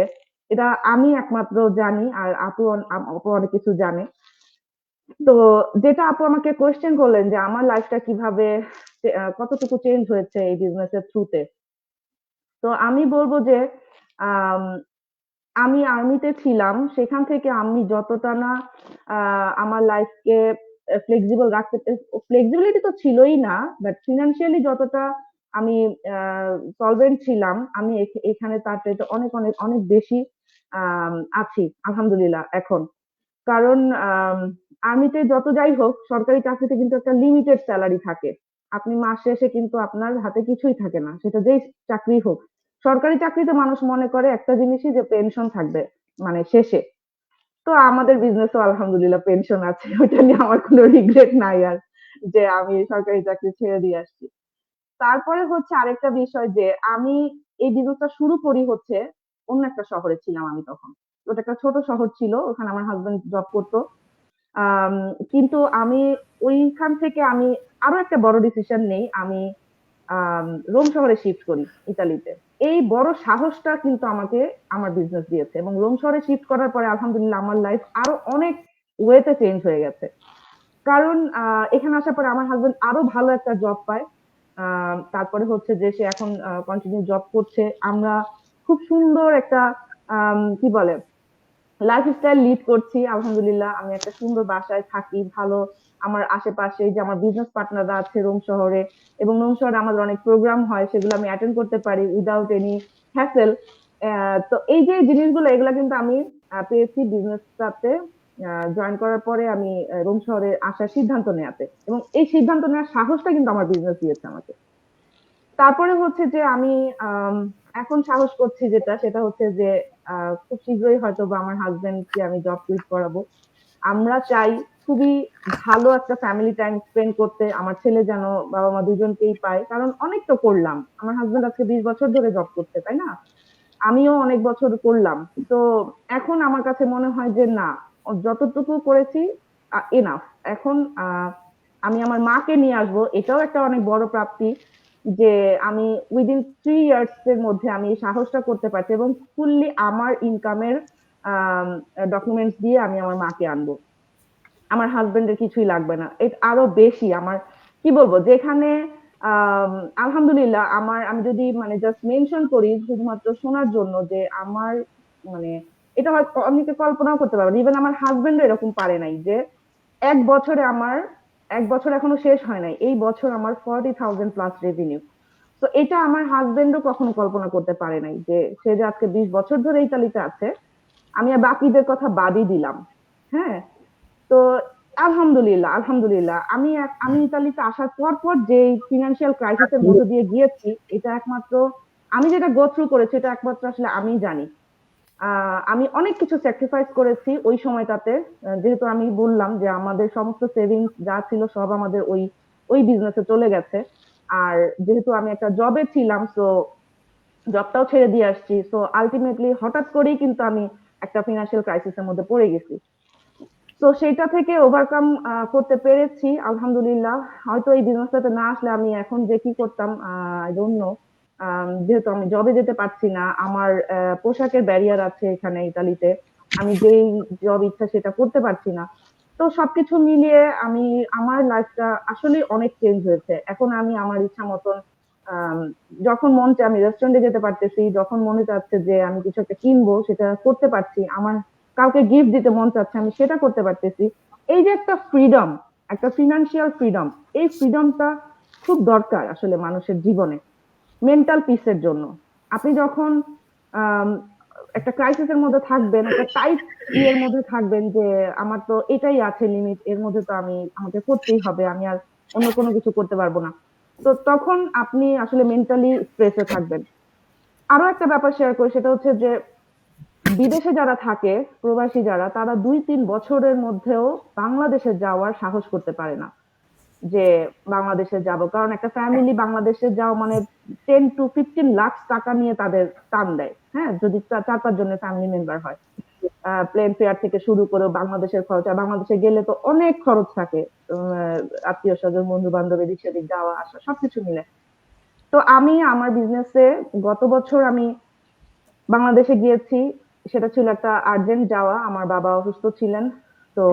এটা আমি একমাত্র জানি, আর আপু অনেক কিছু জানে। তো যেটা আপু আমাকে কোয়েশ্চেন করলেন যে আমার লাইফটা কিভাবে কতটুকু চেঞ্জ হয়েছে এই বিজনেসের থ্রুতে, তো আমি বলবো যে আম, আমি আর্মিতে ছিলাম, সেখান থেকে আমি যতটা না আমার লাইফকে ফ্লেক্সিবল রাখতে, ফ্লেক্সিবিলিটি তো ছিলই না, বাট ফিনান্সিয়ালি যতটা আমি সলভেন্ট ছিলাম, আমি এখানে তার চাইতে অনেক অনেক অনেক বেশি আছি আলহামদুলিল্লাহ এখন। কারণ আর্মিতে যত যাই হোক, সরকারি চাকরিতে কিন্তু একটা লিমিটেড স্যালারি থাকে। আপনি মাস শেষে কিন্তু আপনার হাতে কিছুই থাকে না, সেটা যেই চাকরি হোক। সরকারি চাকরিতে মানুষ মনে করে একটা জিনিসই, যে পেনশন থাকবে মানে শেষে। তো আমাদের বিজনেসও আলহামদুলিল্লাহ পেনশন আছে, ওইটা নিয়ে আমার কোনো রিগ্রেট নাই আর, যে আমি সরকারি চাকরি ছেড়ে দিয়ে আসছি। তারপরে হচ্ছে আরেকটা বিষয়, যে আমি এই বিজনেসটা শুরু করি হচ্ছে অন্য একটা শহরে ছিলাম আমি তখন। ওটা একটা ছোট শহর ছিল, ওখানে আমার হাজবেন্ড জব করতো। আম, কিন্তু আমি ওইখান থেকে আমি আরো একটা বড় ডিসিশন নেই, আমি রোম শহরে শিফট করি ইতালিতে। এই বড় সাহসটা কিন্তু আমাকে আমার বিজনেস দিয়েছে, এবং রোম শহরে শিফট করার পরে আলহামদুলিল্লাহ আমার লাইফ আরো অনেক ওয়েতে চেঞ্জ হয়ে গেছে। কারণ এখানে আসার পরে আমার হাজবেন্ড আরো ভালো একটা জব পায়। তারপরে হচ্ছে যে সে এখন কন্টিনিউ জব করছে। আমরা খুব সুন্দর একটা কি বলে লাইফস্টাইল লিড করছি আলহামদুলিল্লাহ। আমি একটা সুন্দর বাসায় থাকি, ভালো আমার আশেপাশে যে আমার বিজনেস পার্টনাররা আছে রোম শহরে, এবং রোম শহরে আমাদের অনেক প্রোগ্রাম হয়, সেগুলো আমি অ্যাটেন্ড করতে পারি উইদাউট এনি হ্যাসেল। তো এই যে জিনিসগুলো, এগুলো কিন্তু আমি পেয়েছি বিজনেসটাতে জয়েন করার পরে। আমি রোম শহরে আসার সিদ্ধান্ত নেওয়াতে, এবং এই সিদ্ধান্ত নেওয়ার সাহসটা কিন্তু আমার বিজনেস দিয়েছে আমাকে। তারপরে হচ্ছে যে আমি আম, এখন সাহস করছি, সেটা হচ্ছে যে খুব শীঘ্রই হয়তো বা আমার হাজবেন্ডকে আমি জব কুইট করাবো। আমরা চাই খুবই ভালো একটা ফ্যামিলি টাইম স্পেন্ড করতে, আমার ছেলে যেন বাবা মা দুজনকেই পায়। কারণ অনেক তো করলাম, আমার হাজবেন্ড আজকে 20 বছর ধরে জব করছে, তাই না? আমিও অনেক বছর করলাম। তো এখন আমার কাছে মনে হয় যে না, যতটুকু করেছি এনাফ। এখন আমি আমার মাকে নিয়ে আসবো, এটাও একটা অনেক বড় প্রাপ্তি, যে আমি উইদিন 3 ইয়ার্স এর মধ্যে আমি এই সাহসটা করতে পারছি, এবং ফুললি আমার ইনকামের ডকুমেন্টস দিয়ে আমি আমার মাকে আনবো। আমার হাজবেন্ডের কিছুই লাগবে না, এটা আরো বেশি আমার কি বলবো, যেখানে আলহামদুলিল্লাহ আমি যদি মানে জাস্ট মেনশন করি শুধুমাত্র শোনার জন্য, যে আমার মানে এটা হয়তো অনেকে কল্পনাও করতে পারবে, ইভেন আমার হাজবেন্ড এরকম পারে নাই, যে এক বছরে আমার 1 বছর এখনো শেষ হয় নাই, এই বছর আমার 40,000 প্লাস রেভিনিউ। তো এটা আমার হাজবেন্ডও কখনো কল্পনা করতে পারে নাই, যে সে যে আজকে 20 বছর ধরে ইতালিতে আছে। আমি আর বাকিদের কথা বাদই দিলাম। হ্যাঁ। তো আলহামদুলিল্লাহ আলহামদুলিল্লাহ, আমি ইতালিতে আসার পর পর যে ফিনান্সিয়াল ক্রাইসিসের মধ্যে দিয়ে গিয়েছি, এটা একমাত্র আমি যেটা গো থ্রু করেছি, এটা একমাত্র আসলে আমি জানি। আমি অনেক কিছু স্যাক্রিফাইস করেছি ওই সময়টাতে। যেহেতু আমি বললাম যে আমাদের সমস্ত সেভিংস যা ছিল সব আমাদের ওই ওই বিজনেসে চলে গেছে। আর যেহেতু আমি একটা জবে ছিলাম, তো জবটাও ছেড়ে দিয়ে আসছি, তো আলটিমেটলি হঠাৎ করেই কিন্তু আমি একটা ফিনান্সিয়াল ক্রাইসিসের মধ্যে পড়ে গেছি। তো সেটা থেকে ওভারকাম করতে পেরেছি আলহামদুলিল্লাহ। হয়তো এই বিজনেসটাতে না আসলে আমি এখন যে কি করতাম আই ডোন্ট নো। যেহেতু আমি জবে যেতে পারছি না, আমার পোশাকের ব্যারিয়ার আছে এখানে ইতালিতে, আমি যেই জব ইচ্ছা সেটা করতে পারছি না। তো সবকিছু মিলিয়ে আমার লাইফটা আসলে অনেক চেঞ্জ হয়েছে। এখন আমি আমার ইচ্ছা মতন আম, যখন মন চায় আমি রেস্টুরেন্টে যেতে পারতেছি, যখন মনে চাচ্ছে যে আমি কিছু একটা কিনবো সেটা করতে পারছি, আমার কাউকে গিফট দিতে মন চাচ্ছে আমি সেটা করতে পারতেছি। এই যে একটা ফ্রিডম, একটা ফিনান্সিয়াল ফ্রিডম, এই ফ্রিডমটা খুব দরকার আসলে মানুষের জীবনে মেন্টাল পিসের জন্য। আপনি যখন আম, একটা ক্রাইসিসের মধ্যে থাকবেন, একটা টাইট ইয়ের মধ্যে থাকবেন, যে আমার তো এটাই আছে লিমিট, এর মধ্যে তো আমাকে করতেই হবে, আমি আর অন্য কোনো কিছু করতে পারবো না। তো তখন আপনি আসলে মেন্টালি স্ট্রেসে থাকবেন। আরো একটা ব্যাপার শেয়ার করি, সেটা হচ্ছে যে বিদেশে যারা থাকে, প্রবাসী যারা, তারা 2-3 বছরের মধ্যেও বাংলাদেশে যাওয়ার সাহস করতে পারে না, যে বাংলাদেশে যাব। কারণ একটা ফ্যামিলি বাংলাদেশে যাও মানে 10 to 15 লাখ টাকা নিয়ে তাদের টান দেয়। হ্যাঁ, যদি 4-5 জনের ফ্যামিলি মেম্বার হয়, প্লেন ফেয়ার থেকে শুরু করে বাংলাদেশের খরচ, আর বাংলাদেশে গেলে তো অনেক খরচ থাকে, আত্মীয় স্বজন বন্ধু বান্ধব এদিক সেদিক যাওয়া আসা সবকিছু মিলে। তো আমি আমার বিজনেসে গত বছর আমি বাংলাদেশে গিয়েছি সেটা ছিল একটা আর্জেন্ট যাওয়া, আমার বাবা অসুস্থ ছিলেন। তো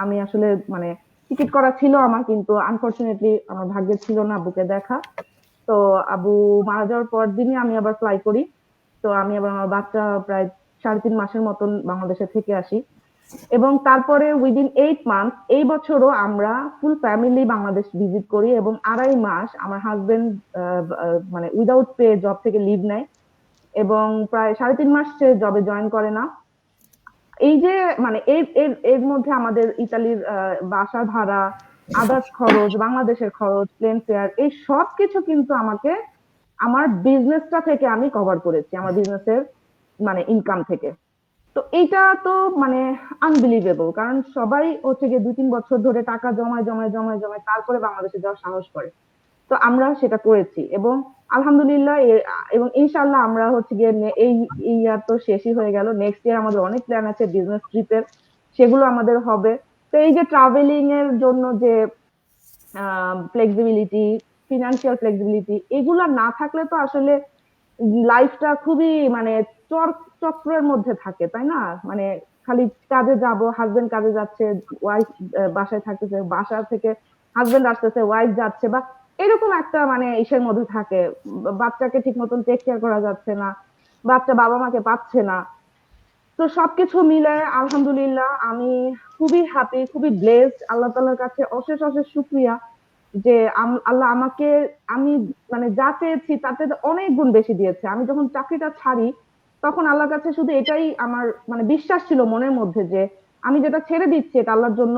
আমি আসলে মানে টিকিট করা ছিল আমার, কিন্তু আনফরচুনেটলি আমার ভাগ্যে ছিল না আব্বুকে দেখা। তো আব্বু মারা যাওয়ার পর দিনই আমি আবার ফ্লাই করি। তো আমি আবার আমার বাচ্চা প্রায় 3.5 মাসের মতন বাংলাদেশে থেকে আসি, এবং তারপরে উইদিন 8 মান্থ এই বছরও আমরা ফুল ফ্যামিলি বাংলাদেশ ভিজিট করি, এবং 2.5 মাস আমার হাজবেন্ড মানে উইদাউট পে জব থেকে লিভ নেয়, এবং প্রায় 3.5 মাস সে জবে জয়েন করে না। এই যে মানে এর এর এর মধ্যে আমাদের ইতালির বাসার ভাড়া, আদার্স খরচ, বাংলাদেশের খরচ, প্লেন ফেয়ার, এই সব কিছু কিন্তু আমাকে আমার বিজনেসটা থেকে আমি কভার করেছি, আমার বিজনেসের মানে ইনকাম থেকে। তো এইটা তো মানে আনবিলিভেবল, কারণ সবাই হচ্ছে গিয়ে 2-3 বছর ধরে টাকা জমায় জমায় জমায় জমায় তারপরে বাংলাদেশে যাওয়ার সাহস করে। তো আমরা সেটা করেছি, এবং আলহামদুলিল্লাহ এবং ইনশাল্লাহ আমরা হচ্ছে গিয়ে এই ইয়ার তো শেষই হয়ে গেল, নেক্সট ইয়ার আমাদের অনেক প্ল্যান আছে বিজনেস ট্রিপের, সেগুলো আমাদের হবে। তো এই যে ট্রাভেলিং এর জন্য যে ফ্লেক্সিবিলিটি, ফিনান্সিয়াল ফ্লেক্সিবিলিটি, এগুলো না থাকলে তো আসলে লাইফটা খুবই মানে চক্রের মধ্যে থাকে, তাই না? মানে খালি কাজে যাব, হাজবেন্ড কাজে যাচ্ছে, ওয়াইফ বাসায় থাকতেছে, বাসা থেকে হাজবেন্ড আসতেছে, ওয়াইফ যাচ্ছে, বা এরকম একটা মানে ইসের মধ্যে থাকে। বাচ্চাকে ঠিক মতন টেক কেয়ার করা যাচ্ছে না, বাচ্চা বাবা মাকে পাচ্ছে না। তো সবকিছু মিলে আলহামদুলিল্লাহ আমি খুবই হ্যাপি, খুবই ব্লেসড। আল্লাহ তাআলার কাছে অশেষ অশেষ শুকরিয়া যে আল্লাহ আমাকে, আমি মানে যা চেয়েছি তাতে অনেক গুণ বেশি দিয়েছে। আমি যখন চাকরিটা ছাড়ি তখন আল্লাহর কাছে শুধু এটাই আমার মানে বিশ্বাস ছিল মনের মধ্যে, যে আমি যেটা ছেড়ে দিচ্ছি এটা আল্লাহর জন্য।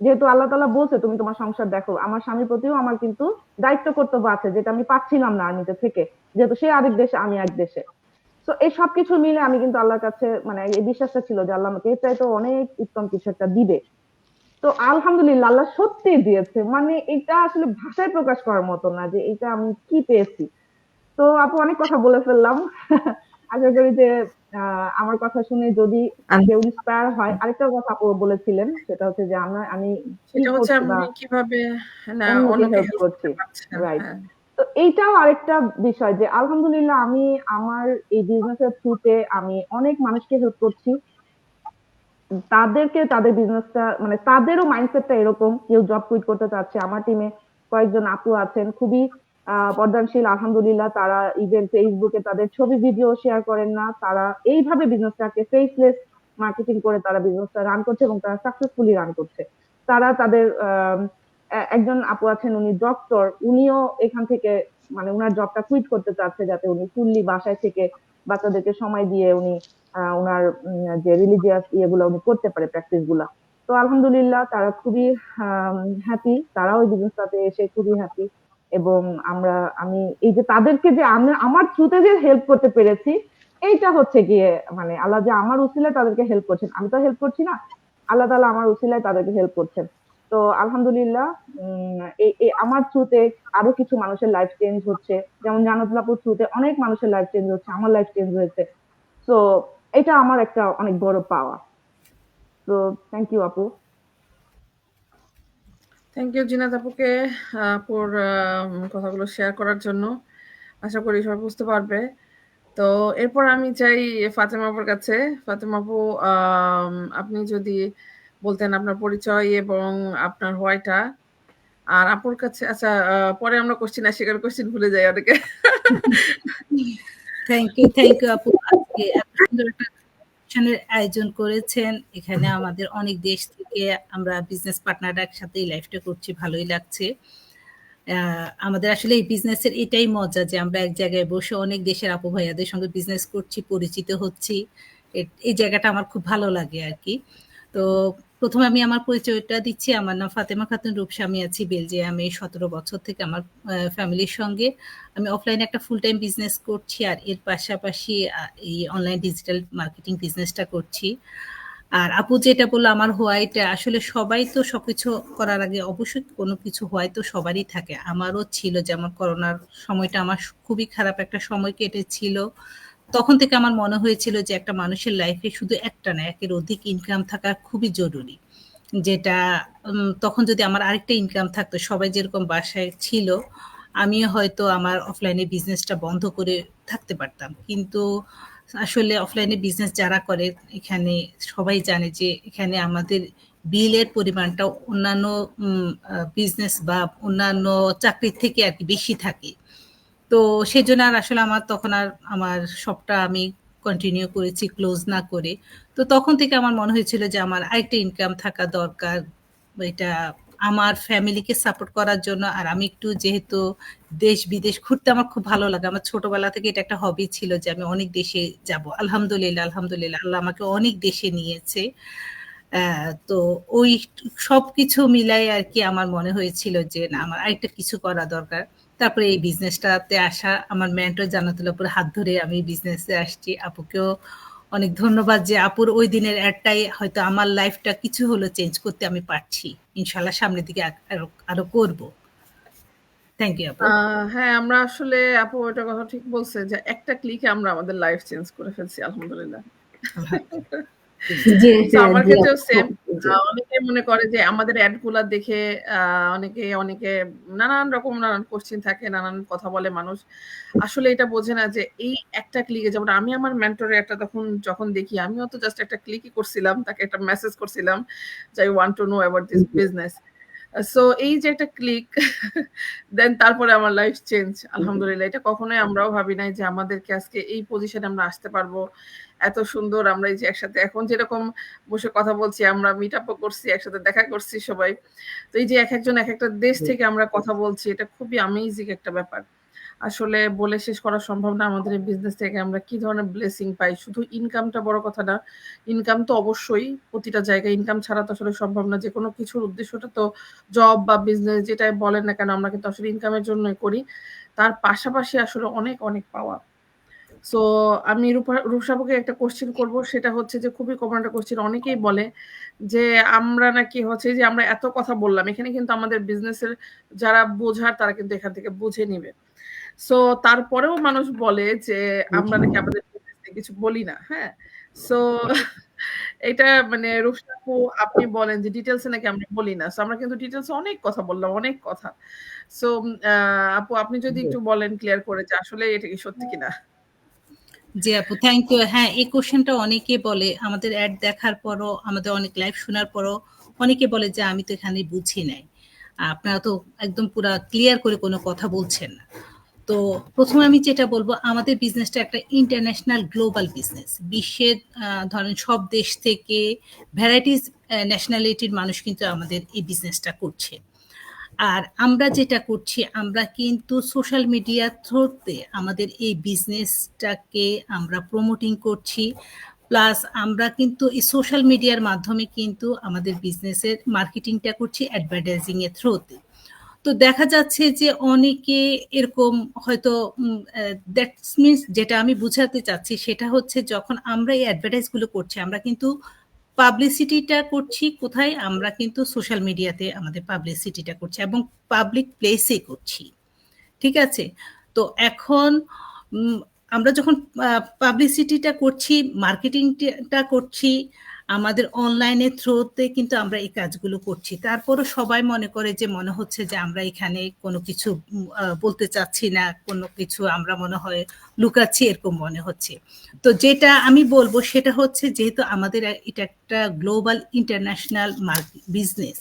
যেহেতু আল্লাহ তাআলা বলছে তুমি তোমার সংসার দেখো, আমার স্বামীর প্রতিও আমার কিন্তু দায়িত্ব কর্তব্য আছে, যেটা আমি পাচ্ছিলাম না আর্মিতে থেকে, যেহেতু সে আরেক দেশে আমি এক দেশে। তো এই সবকিছু মিলে আমি কিন্তু আল্লাহর কাছে মানে এই বিশ্বাসটা ছিল যে আল্লাহ আমাকে এর চাইতে অনেক উত্তম কিছু একটা দিবে। তো আলহামদুলিল্লাহ আল্লাহ সত্যি দিয়েছে, মানে এটা আসলে ভাষায় প্রকাশ করার মতো না যে এটা আমি কি পেয়েছি। তো আপু অনেক কথা বলে ফেললাম। আশা করি যে আমার কথা শুনে যদি কেউ ইন্সপায়ার হয়। আরেকটা কথা আপু বলেছিলেন, সেটা হচ্ছে যে আমি কি সেটা হচ্ছে করছি বা আপনি কিভাবে না অন্যকে অন্যকে হেল্প হেল্প করছি, করতে পারছেন। রাইট। হ্যাঁ, তো এইটাও আরেকটা বিষয় যে আলহামদুলিল্লাহ আমি আমার এই বিজনেসের থ্রুতে আমি অনেক মানুষকে হেল্প করছি, তাদেরকে তাদের বিজনেসটা মানে তাদেরও মাইন্ডসেটটা এরকম, কেউ জব কুইট করতে চাচ্ছে। আমার টিমে কয়েকজন আপু আছেন খুবই পর্দানশীল, আলহামদুলিল্লাহ, তারা ইভেন ফেসবুকে তাদের ছবি ভিডিও শেয়ার করেন না, তারা এইভাবে বিজনেসটাকে ফেসলেস মার্কেটিং করে তারা বিজনেসটা রান করছে, এবং তারা সাকসেসফুলি রান করছে। তারা তাদের একজন আপু আছেন, উনি ডক্টর, উনিও এখান থেকে মানে উনার জবটা কুইট করতে চাচ্ছে যাতে উনি ফুললি বাসায় থেকে বাচ্চাদেরকে সময় দিয়ে উনি উনার যে রিলিজিয়াস ইয়েগুলো উনি করতে পারে, প্র্যাকটিস গুলা। তো আলহামদুলিল্লাহ তারা খুবই হ্যাপি, তারাও ওই বিজনেসটাতে এসে খুবই হ্যাপি। এবং আমি এই যে তাদেরকে যে আমি আমার থ্রুতে যে হেল্প করতে পেরেছি, এইটা হচ্ছে গিয়ে মানে আল্লাহ যে আমার উসিলায় তাদেরকে হেল্প করছেন, আমি তো হেল্প করছি না, আল্লাহ তাআলা আমার উসিলায় তাদেরকে হেল্প করছেন। তো আলহামদুলিল্লাহ আমার থ্রুতে আরো কিছু মানুষের লাইফ চেঞ্জ হচ্ছে, যেমন জান্নাতুল থ্রুতে অনেক মানুষের লাইফ চেঞ্জ হচ্ছে, আমার লাইফ চেঞ্জ হয়েছে। তো এটা আমার একটা অনেক বড় পাওয়া। তো থ্যাংক ইউ আপু। থ্যাংক ইউ জিনাত আপুকে আপুর কথাগুলো শেয়ার করার জন্য। আশা করি সবাই বুঝতে পারবে। তো এরপর আমি চাই ফাতেমা আপুর কাছে। ফাতেমা আপু, আপনি যদি বলতেন আপনার পরিচয় এবং আপনার হোয়াইটা। আর আপুর কাছে আচ্ছা, পরে আমরা কোশ্চিন আসি, কারণ কোশ্চিন ভুলে যাই অনেকে। থ্যাংক ইউ আপু, আজকে এত সুন্দর একটা অনুষ্ঠানের আয়োজন করেছেন। এখানে আমাদের অনেক দেশ থেকে আমরা বিজনেস পার্টনাররা একসাথে এই লাইফটা করছি, ভালোই লাগছে। আমাদের আসলে এই বিজনেসের এটাই মজা যে আমরা এক জায়গায় বসে অনেক দেশের আপু ভাইয়াদের সঙ্গে বিজনেস করছি, পরিচিত হচ্ছি। এই জায়গাটা আমার খুব ভালো লাগে আর কি। তো প্রথমে আমি আমার পরিচয়টা দিচ্ছি। আমার নাম ফাতেমা খাতুন রূপসা, আমি আছি বেলজিয়ামে 17 বছর থেকে আমার ফ্যামিলির সঙ্গে। আমি অফলাইনে একটা ফুল টাইম বিজনেস করছি, আর এর পাশাপাশি এই অনলাইন ডিজিটাল মার্কেটিং বিজনেসটা করছি। আর আপু যেটা বললো আমার হোয়াইট, আসলে সবাই তো সবকিছু করার আগে অবশ্যই কোনো কিছু হোয়াইট তো সবারই থাকে, আমারও ছিল। যেমন করোনার সময়টা আমার খুবই খারাপ একটা সময় কেটেছিল। তখন থেকে আমার মনে হয়েছিল যে একটা মানুষের লাইফে শুধু একটা না, একের অধিক ইনকাম থাকা খুবই জরুরি। যেটা তখন যদি আমার আরেকটা ইনকাম থাকতো, সবাই যেরকম বাসায় ছিল, আমিও হয়তো আমার অফলাইনে বিজনেসটা বন্ধ করে থাকতে পারতাম। কিন্তু আসলে অফলাইনে বিজনেস যারা করে এখানে সবাই জানে যে এখানে আমাদের বিলের পরিমাণটা অন্যান্য বিজনেস বা অন্যান্য চাকরির থেকে আর কি বেশি থাকে। তো সেজন্য আর আসলে আমার তখন আর আমার শপটা আমি কন্টিনিউ করেছি ক্লোজ না করে। তো তখন থেকে আমার মনে হয়েছিল যে আমার আরেকটা ইনকাম থাকা দরকার, এটা আমার ফ্যামিলিকে সাপোর্ট করার জন্য। আর আমি একটু যেহেতু দেশ বিদেশ ঘুরতে আমার খুব ভালো লাগে, আমার ছোটবেলা থেকে এটা একটা হবি ছিল যে আমি অনেক দেশে যাব। আলহামদুলিল্লাহ আলহামদুলিল্লাহ আল্লাহ আমাকে অনেক দেশে নিয়েছে। তো ওই সবকিছু মিলাই আর কি আমার মনে হয়েছিল যে না, আমার আরেকটা কিছু করা দরকার। তারপরে এই বিজনেসটাতে আসা, আমার মেন্টর জান্নাতুল আপুর হাত ধরে আমি বিজনেসে আসছি। আপুকেও অনেক ধন্যবাদ যে আপুর ওই দিনের অ্যাডটাই হয়তো আমার লাইফটা কিছু হলো চেঞ্জ করতে আমি পারছি। ইনশাল্লাহ সামনের দিকে আরো আরো করব। থ্যাংক ইউ আপু। হ্যাঁ, আমরা আসলে আপু ওইটা কথা ঠিক বলছে যে একটা ক্লিকে আমরা আমাদের লাইফ চেঞ্জ করে ফেলছি আলহামদুলিল্লাহ। জি তো হ্যাঁ আমার জি ক্ষেত্রেও সেম। জি অনেকে মনে করে যে আমাদের অ্যাড গুলা দেখে অনেকে নানান কোশ্চেন থাকে, নানান কথা বলে মানুষ। আসলে এটা বোঝে না যে এই একটা ক্লিকে, যেমন আমি আমার মেন্টরের একটা যখন দেখি, আমিও তো জাস্ট একটা ক্লিকই করছিলাম, তাকে একটা মেসেজ করছিলাম যে I want to know about this business. So এই যে একটা ক্লিক দেন তারপরে আমার লাইফ চেঞ্জ আলহামদুলিল্লাহ। এটা কখনোই আমরাও ভাবি নাই যে আমাদেরকে আজকে এই পজিশনে আমরা আসতে পারবো। এত সুন্দর আমরা এই যে একসাথে এখন যেরকম বসে কথা বলছি, আমরা মিট আপও করছি, একসাথে দেখা করছি সবাই। তো এই যে একজন এক একটা দেশ থেকে আমরা কথা বলছি, এটা খুবই অ্যামেজিং একটা ব্যাপার। আসলে বলে শেষ করা সম্ভব না আমাদের এই বিজনেস থেকে আমরা কি ধরনের ব্লেসিং পাই। শুধু ইনকামটা বড় কথা না, ইনকাম তো অবশ্যই প্রতিটা জায়গায় ইনকাম ছাড়া তো আসলে সম্ভব না। যেকোনো কিছুর উদ্দেশ্যটা তো জব বা বিজনেস যেটাই বলেন না কেন, আমরা কিন্তু আসলে ইনকামের জন্যই করি। তার পাশাপাশি আসলে অনেক পাওয়া। সো আমি রূপসাপকে একটা কোশ্চেন করব, সেটা হচ্ছে যে খুবই কমন একটা কোশ্চেন। অনেকেই বলে যে আমরা নাকি হচ্ছে যে আমরা এত কথা বললাম, এখানে কিন্তু আমাদের বিজনেসের যারা বোঝার তারা কিন্তু এখান থেকে বুঝে নিবে। সো তারপরেও মানুষ বলে যে আমরা নাকি আমাদের বিজনেস নিয়ে কিছু বলি না। হ্যাঁ? সো এটা মানে রূপসা আপু, আপনি বলেন যে ডিটেইলস এ নাকি আমরা বলি না। সো আমরা কিন্তু ডিটেইলস এ অনেক কথা বললাম, অনেক কথা। সো আপু আপনি যদি একটু বলেন ক্লিয়ার করে যে আসলে এটা কি সত্যি কিনা? জি আপু, থ্যাংক ইউ। হ্যাঁ, এই কোশ্চেনটা অনেকে বলে, আমাদের অ্যাড দেখার পরও, আমাদের অনেক লাইভ শোনার পরও অনেকে বলে যে আমি তো এখানে বুঝি নাই, আপনারা তো একদম পুরা ক্লিয়ার করে কোনো কথা বলছেন না। তো প্রথমে আমি যেটা বলবো, আমাদের বিজনেসটা একটা ইন্টারন্যাশনাল গ্লোবাল বিজনেস। বিশ্বের ধরেন সব দেশ থেকে ভ্যারাইটিস ন্যাশনালিটির মানুষ কিন্তু আমাদের এই বিজনেসটা করছে। আর আমরা যেটা করছি, আমরা কিন্তু সোশ্যাল মিডিয়া থ্রুতে আমাদের এই বিজনেসটাকে আমরা প্রমোটিং করছি। প্লাস আমরা কিন্তু এই সোশ্যাল মিডিয়ার মাধ্যমে কিন্তু আমাদের বিজনেসের মার্কেটিংটা করছি অ্যাডভার্টাইজিং এর থ্রুতে। তো দেখা যাচ্ছে যে অনেকে এরকম হয়তো দ্যাটস মিনস, যেটা আমি বুঝাতে চাচ্ছি সেটা হচ্ছে, যখন আমরা এই অ্যাডভার্টাইজ গুলো করছি, আমরা কিন্তু পাবলিসিটিটা করছি কোথায়? আমরা কিন্তু সোশ্যাল মিডিয়াতে আমাদের পাবলিসিটিটা করছি এবং পাবলিক প্লেসে করছি। ঠিক আছে? তো এখন আমরা যখন পাবলিসিটিটা করছি, মার্কেটিংটা করছি, আমাদের অনলাইনের থ্রুতে কিন্তু আমরা এই কাজগুলো করছি। তারপরও সবাই মনে করে যে মনে হচ্ছে যে আমরা এখানে কোনো কিছু বলতে চাচ্ছি না, কোনো কিছু আমরা মনে হয় লুকাচ্ছি, এরকম মনে হচ্ছে। তো যেটা আমি বলবো সেটা হচ্ছে, যেহেতু আমাদের এটা একটা গ্লোবাল ইন্টারন্যাশনাল বিজনেস,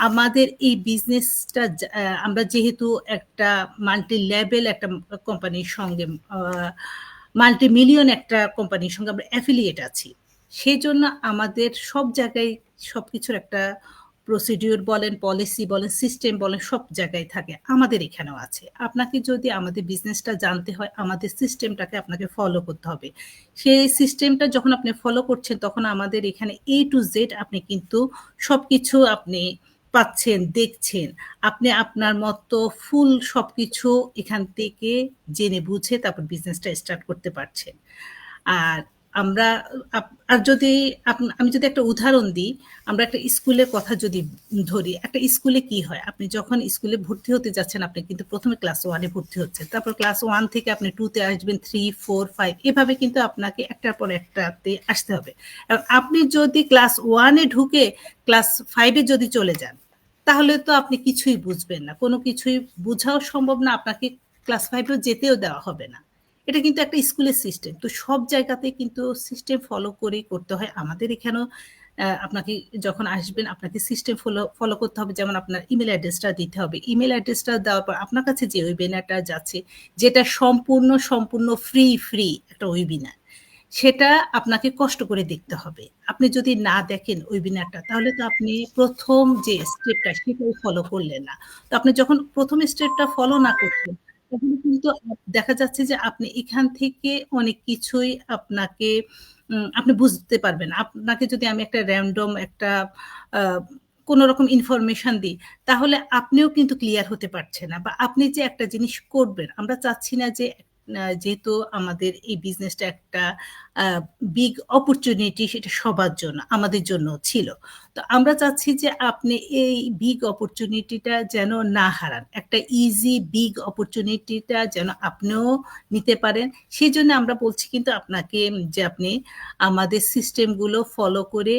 আমাদের এই বিজনেসটা আমরা যেহেতু একটা মাল্টি লেভেল একটা কোম্পানির সঙ্গে, মাল্টি মিলিয়ন একটা কোম্পানির সঙ্গে আমরা অ্যাফিলিয়েট আছি, সেই জন্য আমাদের সব জায়গায় সবকিছুর একটা প্রসিডিউর বলেন, পলিসি বলেন, সিস্টেম বলেন, সব জায়গায় থাকে। আমাদের এখানেও আছে। আপনাকে যদি আমাদের বিজনেসটা জানতে হয়, আমাদের সিস্টেমটাকে আপনাকে ফলো করতে হবে। সেই সিস্টেমটা যখন আপনি ফলো করছেন, তখন আমাদের এখানে A to Z আপনি কিন্তু সবকিছু আপনি পাচ্ছেন, দেখছেন। আপনি আপনার মতো ফুল সবকিছু এখান থেকে জেনে বুঝে তারপর বিজনেসটা স্টার্ট করতে পারছেন। আর আমরা আর যদি আমি যদি একটা উদাহরণ দিই, আমরা একটা স্কুলের কথা যদি ধরি, একটা স্কুলে কি হয়? আপনি যখন স্কুলে ভর্তি হতে যাচ্ছেন, আপনি কিন্তু প্রথমে ক্লাস 1 এ ভর্তি হচ্ছেন। তারপর ক্লাস 1 থেকে আপনি 2 তে আসবেন, 3, 4, 5 এভাবে কিন্তু আপনাকে একটার পর একটাতে আসতে হবে। এবং আপনি যদি ক্লাস 1 এ ঢুকে ক্লাস 5 এ যদি চলে যান, তাহলে তো আপনি কিছুই বুঝবেন না। কোনো কিছুই বোঝাও সম্ভব না, আপনাকে ক্লাস 5 এও যেতেও দেওয়া হবে না। এটা কিন্তু একটা স্কুলের সিস্টেম। তো সব জায়গাতে কিন্তু সিস্টেম ফলো করেই করতে হয়। আমাদের এখানেও আপনাকে যখন আসবেন আপনাকে সিস্টেম ফলো করতে হবে। যেমন আপনার ইমেইল অ্যাড্রেসটা দিতে হবে। ইমেইল অ্যাড্রেসটা দেওয়ার পর আপনার কাছে যে ওয়েবিনারটা যাচ্ছে, যেটা সম্পূর্ণ ফ্রি একটা ওয়েবিনার। সেটা আপনাকে কষ্ট করে দেখতে হবে। আপনি যদি না দেখেন ওয়েবিনারটা তাহলে তো আপনি ১ম যে স্টেপটা সেটাই ফলো করলেন না। তো আপনি যখন ১ম স্টেপটা ফলো না করছেন তখন কিন্তু দেখা যাচ্ছে যে আপনি এখান থেকে অনেক কিছুই আপনাকে আপনি বুঝতে পারবেন। আপনাকে যদি আমি একটা র‍্যান্ডম একটা আ কোন রকম ইনফরমেশন দিই তাহলে আপনিও কিন্তু ক্লিয়ার হতে পারছেন না বা আপনি যে একটা জিনিস করবেন আমরা চাচ্ছি না যে যেহেতু আমাদের এই বিজনেসটা একটা বিগ অপরচুনিটি সেটা সবার জন্য, আমাদের জন্যও ছিল। তো আমরা চাচ্ছি যে আপনি এই বিগ অপরচুনিটিটা যেন না হারান। একটা ইজি বিগ অপরচুনিটিটা যেন আপনিও নিতে পারেন। সেজন্য আমরা বলছি কিন্তু আপনাকে যে আপনি আমাদের সিস্টেমগুলো ফলো করে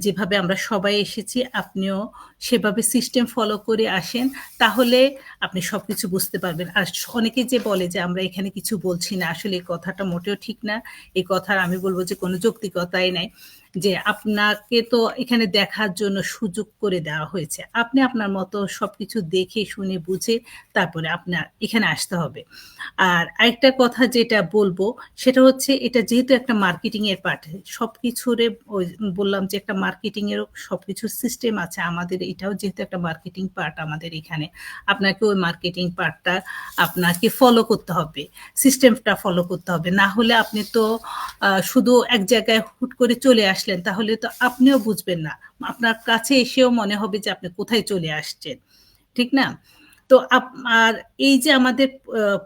যেভাবে আমরা সবাই এসেছি আপনিও সেভাবে সিস্টেম ফলো করে আসেন। তাহলে আপনি সবকিছু বুঝতে পারবেন। আর অনেকে যে বলে যে আমরা এখানে কিছু বলছি না, আসলে এই কথাটা মোটেও ঠিক না। এই কথার আমি বলব যে কোনো যৌক্তিকতাই নাই। যে আপনাকে তো এখানে দেখার জন্য সুযোগ করে দেওয়া হয়েছে। আপনি আপনার মতো সবকিছু দেখে শুনে বুঝে তারপরে আপনার এখানে আসতে হবে। আর আরেকটা কথা যেটা বলবো সেটা হচ্ছে এটা যেহেতু একটা মার্কেটিং এর পার্ট, সবকিছুরে ওই বললাম যে একটা মার্কেটিং এরও সবকিছুর সিস্টেম আছে। আমাদের এটাও যেহেতু একটা মার্কেটিং পার্ট আমাদের এখানে, আপনাকে ওই মার্কেটিং পার্টটা আপনাকে ফলো করতে হবে। সিস্টেমটা ফলো করতে হবে। না হলে আপনি তো শুধু এক জায়গায় হুট করে চলে আসলেন তাহলে তো আপনিও বুঝবেন না। আপনার কাছে এসেও মনে হবে যে আপনি কোথায় চলে আসছেন। ঠিক না? তো আর এই যে আমাদের